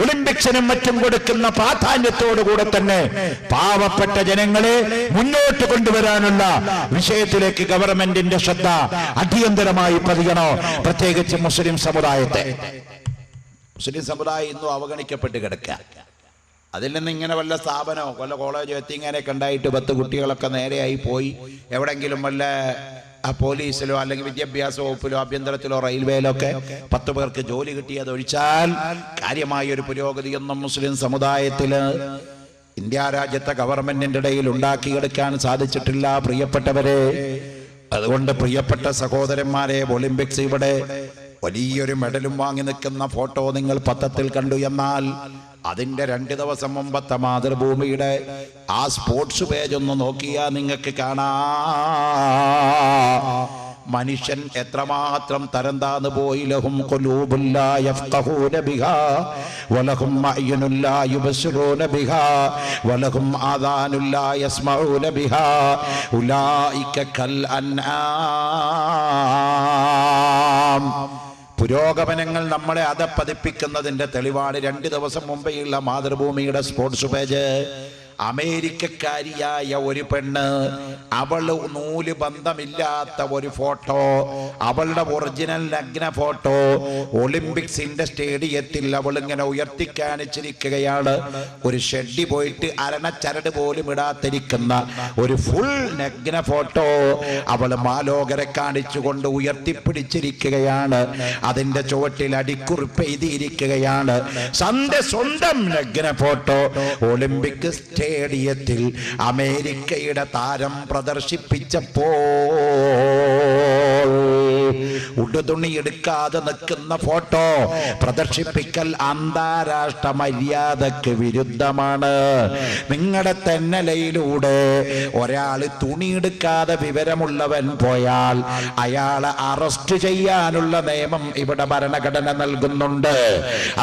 ഒളിമ്പിക്സിനും മറ്റും കൊടുക്കുന്ന പ്രാധാന്യത്തോടുകൂടെ തന്നെ പാവപ്പെട്ട ജനങ്ങളെ മുന്നോട്ട് കൊണ്ടുവരാനുള്ള വിഷയത്തിലേക്ക് ഗവൺമെന്റിന്റെ ശ്രദ്ധ അടിയന്തരമായി പതിയണോ. പ്രത്യേകിച്ച് മുസ്ലിം സമുദായത്തെ. മുസ്ലിം സമുദായം ഇന്നും അവഗണിക്കപ്പെട്ട് കിടക്കുക. അതിൽ നിന്ന് ഇങ്ങനെ വല്ല സ്ഥാപനമോ വല്ല കോളേജോ എത്തിങ്ങനെയൊക്കെ ഉണ്ടായിട്ട് 10 കുട്ടികളൊക്കെ നേരെയായി പോയി എവിടെങ്കിലും വല്ല പോലീസിലോ അല്ലെങ്കിൽ വിദ്യാഭ്യാസ വകുപ്പിലോ ആഭ്യന്തരത്തിലോ റെയിൽവേയിലോ ഒക്കെ 10 പേർക്ക് ജോലി കിട്ടിയതൊഴിച്ചാൽ കാര്യമായ ഒരു പുരോഗതിയൊന്നും മുസ്ലിം സമുദായത്തില് ഇന്ത്യ രാജ്യത്തെ ഗവൺമെന്റിന്റെ ഇടയിൽ ഉണ്ടാക്കിയെടുക്കാൻ സാധിച്ചിട്ടില്ല പ്രിയപ്പെട്ടവരെ. അതുകൊണ്ട് പ്രിയപ്പെട്ട സഹോദരന്മാരെ, ഒളിമ്പിക്സ് ഇവിടെ വലിയൊരു മെഡലും വാങ്ങി നിൽക്കുന്ന ഫോട്ടോ നിങ്ങൾ പത്രത്തിൽ കണ്ടു. എന്നാൽ അതിന്റെ 2 ദിവസം മുമ്പത്തെ മാതൃഭൂമിയുടെ ആ സ്പോർട്സ് പേജ് ഒന്ന് നോക്കിയാൽ നിങ്ങൾക്ക് കാണാം മനുഷ്യൻ എത്രമാത്രം തരം താന്നു പോയി. ലഹും ഖുലൂബുൻ ലാ യഫ്ഖഹൂന ബിഹാ വലഹും അയ്യുനുൻ ലാ യുബസിറൂന ബിഹാ വലഹും ആദാനുൻ ലാ യസ്മഊന ബിഹാ ഉലൈക കൽ അൻആം. പുരോഗമനങ്ങൾ നമ്മളെ അധപ്പതിപ്പിക്കുന്നതിന്റെ തെളിവാണ് 2 ദിവസം മുമ്പെയുള്ള മാതൃഭൂമിയുടെ സ്പോർട്സ് പേജ്. അമേരിക്കക്കാരിയായ ഒരു പെണ്ണ്, അവള് നൂല് ബന്ധമില്ലാത്ത ഒരു ഫോട്ടോ, അവളുടെ ഒറിജിനൽ നഗ്ന ഫോട്ടോ ഒളിമ്പിക്സിന്റെ സ്റ്റേഡിയത്തിൽ അവൾ ഇങ്ങനെ ഉയർത്തിക്കാണിച്ചിരിക്കുകയാണ്. ഒരു ഷെഡി പോയിട്ട് അരണച്ചരട് പോലും ഇടാത്തിരിക്കുന്ന ഒരു ഫുൾ നഗ്ന ഫോട്ടോ അവൾ മാലോകരെ കാണിച്ചുകൊണ്ട് ഉയർത്തിപ്പിടിച്ചിരിക്കുകയാണ്. അതിന്റെ ചുവട്ടിൽ അടിക്കുറിപ്പ് എഴുതിയിരിക്കുകയാണ് തന്റെ സ്വന്തം നഗ്ന ഫോട്ടോ ഒളിമ്പിക് സ്റ്റേഡിയത്തിൽ അമേരിക്കയുടെ താരം പ്രദർശിപ്പിച്ചപ്പോൾ ഉടുതുണി എടുക്കാതെ നിൽക്കുന്ന ഫോട്ടോ പ്രദർശിപ്പിക്കൽ അന്താരാഷ്ട്ര മര്യാദക്ക് വിരുദ്ധമാണ്. നിങ്ങളുടെ തെന്നലയിലൂടെ ഒരാൾ തുണിയെടുക്കാതെ വിവരമുള്ളവൻ പോയാൽ അയാളെ അറസ്റ്റ് ചെയ്യാനുള്ള നിയമം ഇവിടെ ഭരണഘടന നൽകുന്നുണ്ട്.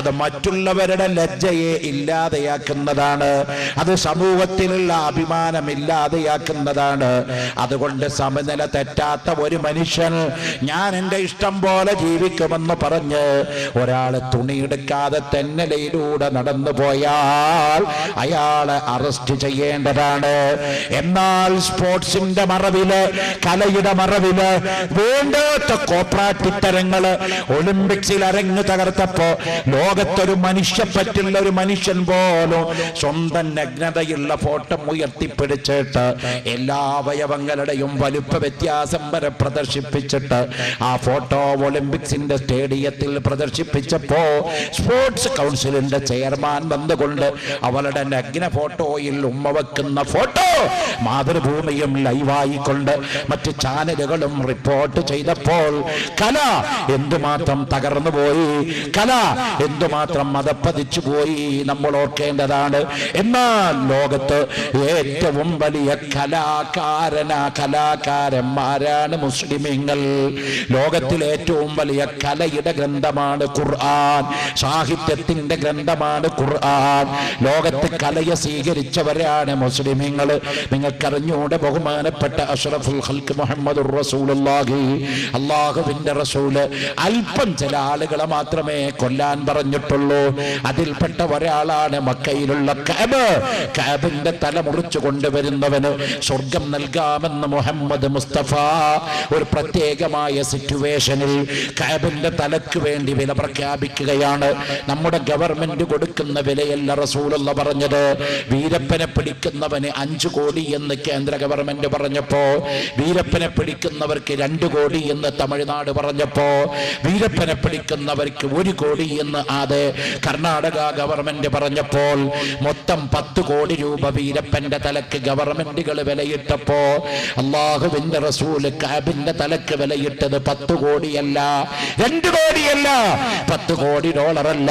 അത് മറ്റുള്ളവരുടെ ലജ്ജയെ ഇല്ലാതെയാക്കുന്നതാണ്. അത് സമൂഹത്തിലുള്ള അഭിമാനം ഇല്ലാതെയാക്കുന്നതാണ്. അതുകൊണ്ട് സമനില തെറ്റാത്ത ഒരു മനുഷ്യൻ ഞാൻ എന്റെ ഇഷ്ടം പോലെ ജീവിക്കുമെന്ന് പറഞ്ഞ് ഒരാൾ തുണിയെടുക്കാതെ തെന്നലയിലൂടെ നടന്നു പോയാൽ അയാളെ അറസ്റ്റ് ചെയ്യേണ്ടതാണ്. എന്നാൽ സ്പോർട്സിന്റെ മറവില്, കലയുടെ മറവില് വേണ്ടാത്ത കോപ്രാട്ടിത്തരങ്ങള് ഒളിമ്പിക്സിൽ അരങ്ങ് തകർത്തപ്പോ ലോകത്തൊരു മനുഷ്യപ്പറ്റുള്ള ഒരു മനുഷ്യൻ പോലും സ്വന്തം നഗ്നതയുള്ള ഫോട്ടോ ഉയർത്തിപ്പിടിച്ചിട്ട് എല്ലാ അവയവങ്ങളുടെയും വലുപ്പ വ്യത്യാസം വരെ പ്രദർശിപ്പിച്ചിട്ട് ആ ഫോട്ടോ ഒളിമ്പിക്സിന്റെ സ്റ്റേഡിയത്തിൽ പ്രദർശിപ്പിച്ചപ്പോ സ്പോർട്സ് കൗൺസിലിന്റെ ചെയർമാൻ വന്നുകൊണ്ട് അവളുടെ നഗ്ന ഫോട്ടോയിൽ ഉമ്മ വെക്കുന്ന ഫോട്ടോ മാതൃഭൂമിയും ലൈവായിക്കൊണ്ട് മറ്റ് ചാനലുകളും റിപ്പോർട്ട് ചെയ്തപ്പോൾ കല എന്തുമാത്രം തകർന്നു പോയി, കല എന്തുമാത്രം മതപ്പതിച്ചു പോയി നമ്മൾ ഓർക്കേണ്ടതാണ്. എന്നാൽ ലോകത്ത് ഏറ്റവും വലിയ കലാകാരന്മാരാണ് മുസ്ലിമീങ്ങൾ. ലോകത്തിലെ ഏറ്റവും വലിയ കലയുടെ ഗ്രന്ഥമാണ് ഖുർആൻ, സാഹിത്യത്തിന്റെ ഗ്രന്ഥമാണ് ഖുർആൻ. ലോകത്ത് കലയെ സ്വീകരിച്ചവരാണ് മുസ്ലിമീങ്ങൾ. നിങ്ങൾക്കറിഞ്ഞൂടെ ബഹുമാനപ്പെട്ട അഷ്റഫുൽ ഖൽഖ് മുഹമ്മദുർ റസൂലുള്ളാഹി, അല്ലാഹുവിന്റെ റസൂല് അല്പം ചില ആളുകളെ മാത്രമേ കൊല്ലാൻ പറഞ്ഞിട്ടുള്ളൂ. അതിൽപ്പെട്ട ഒരാളാണ് മക്കയിലുള്ള കഅബ്. കഅബിന്റെ തല മുറിച്ചു കൊണ്ടുവരുന്നവന് സ്വർഗം നൽകാമെന്ന് മുഹമ്മദ് മുസ്തഫ ഒരു പ്രത്യേകമായ സിറ്റുവേഷനിൽ കഅബിന്റെ തലക്ക് വേണ്ടി വില പ്രഖ്യാപിക്കുകയാണ്. നമ്മുടെ ഗവൺമെന്റ് കൊടുക്കുന്ന വിലയല്ല റസൂലുള്ള പറഞ്ഞത്. വീരപ്പനെ പിടിക്കുന്നവന് 5 കോടി എന്ന് കേന്ദ്ര ഗവൺമെന്റ് പറഞ്ഞപ്പോ, വീരപ്പനെ പിടിക്കുന്നവർക്ക് 2 കോടി എന്ന് തമിഴ്നാട് പറഞ്ഞപ്പോ, വീരപ്പനെ പിടിക്കുന്നവർക്ക് 1 കോടി എന്ന് ആദ്യ കർണാടക ഗവൺമെന്റ് പറഞ്ഞപ്പോൾ, മൊത്തം 10 കോടി രൂപ വീരപ്പന്റെ തലക്ക് ഗവൺമെന്റുകൾ വിലയിട്ടപ്പോ അല്ലാഹുവിന്റെ റസൂല് കഅബിന്റെ തലക്ക് വിലയിട്ടത് 10 കോടിയല്ല, 2 കോടിയല്ല, 10 കോടി ഡോളറല്ല.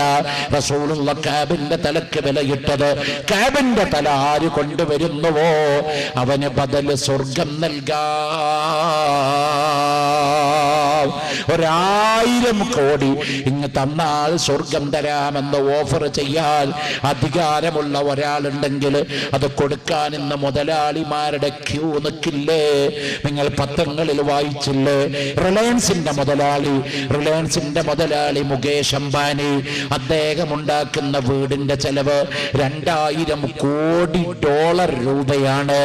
റസൂലുള്ള കഅബിന്റെ തലക്ക് വിലയിട്ടത് കഅബിന്റെ തല ആര് കൊണ്ടുവരുന്നുവോ അവന് ബദൽ സ്വർഗം നൽകാം. 1000 കോടി ഇങ്ങ് തന്നാൽ സ്വർഗം തരാമെന്ന് ഓഫർ ചെയ്യാൻ അധികാരമുള്ള ഒരാളുണ്ടെങ്കിൽ അത് കൊടുക്കാൻ ഇന്ന് മുതലാളിമാരുടെ ക്യൂ നിൽക്കില്ലേ? നിങ്ങൾ പത്രങ്ങളിൽ വായിച്ചില്ലേ? റിലയൻസിന്റെ മുതലാളി മുകേഷ് അംബാനി, അദ്ദേഹം ഉണ്ടാക്കുന്ന വീടിന്റെ ചെലവ് 2000 കോടി ഡോളർ രൂപയാണ്.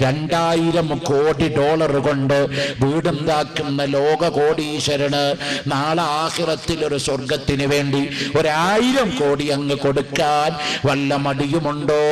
2000 കോടി ഡോളർ കൊണ്ട് വീടുണ്ടാക്കുന്ന ലോക കോടീശ്വരന് നാളെ ആഖിറത്തിൽ ഒരു സ്വർഗത്തിന് വേണ്ടി 1000 കോടി അങ്ങ് കൊടുക്കാൻ വല്ല മടിയുമുണ്ടോ?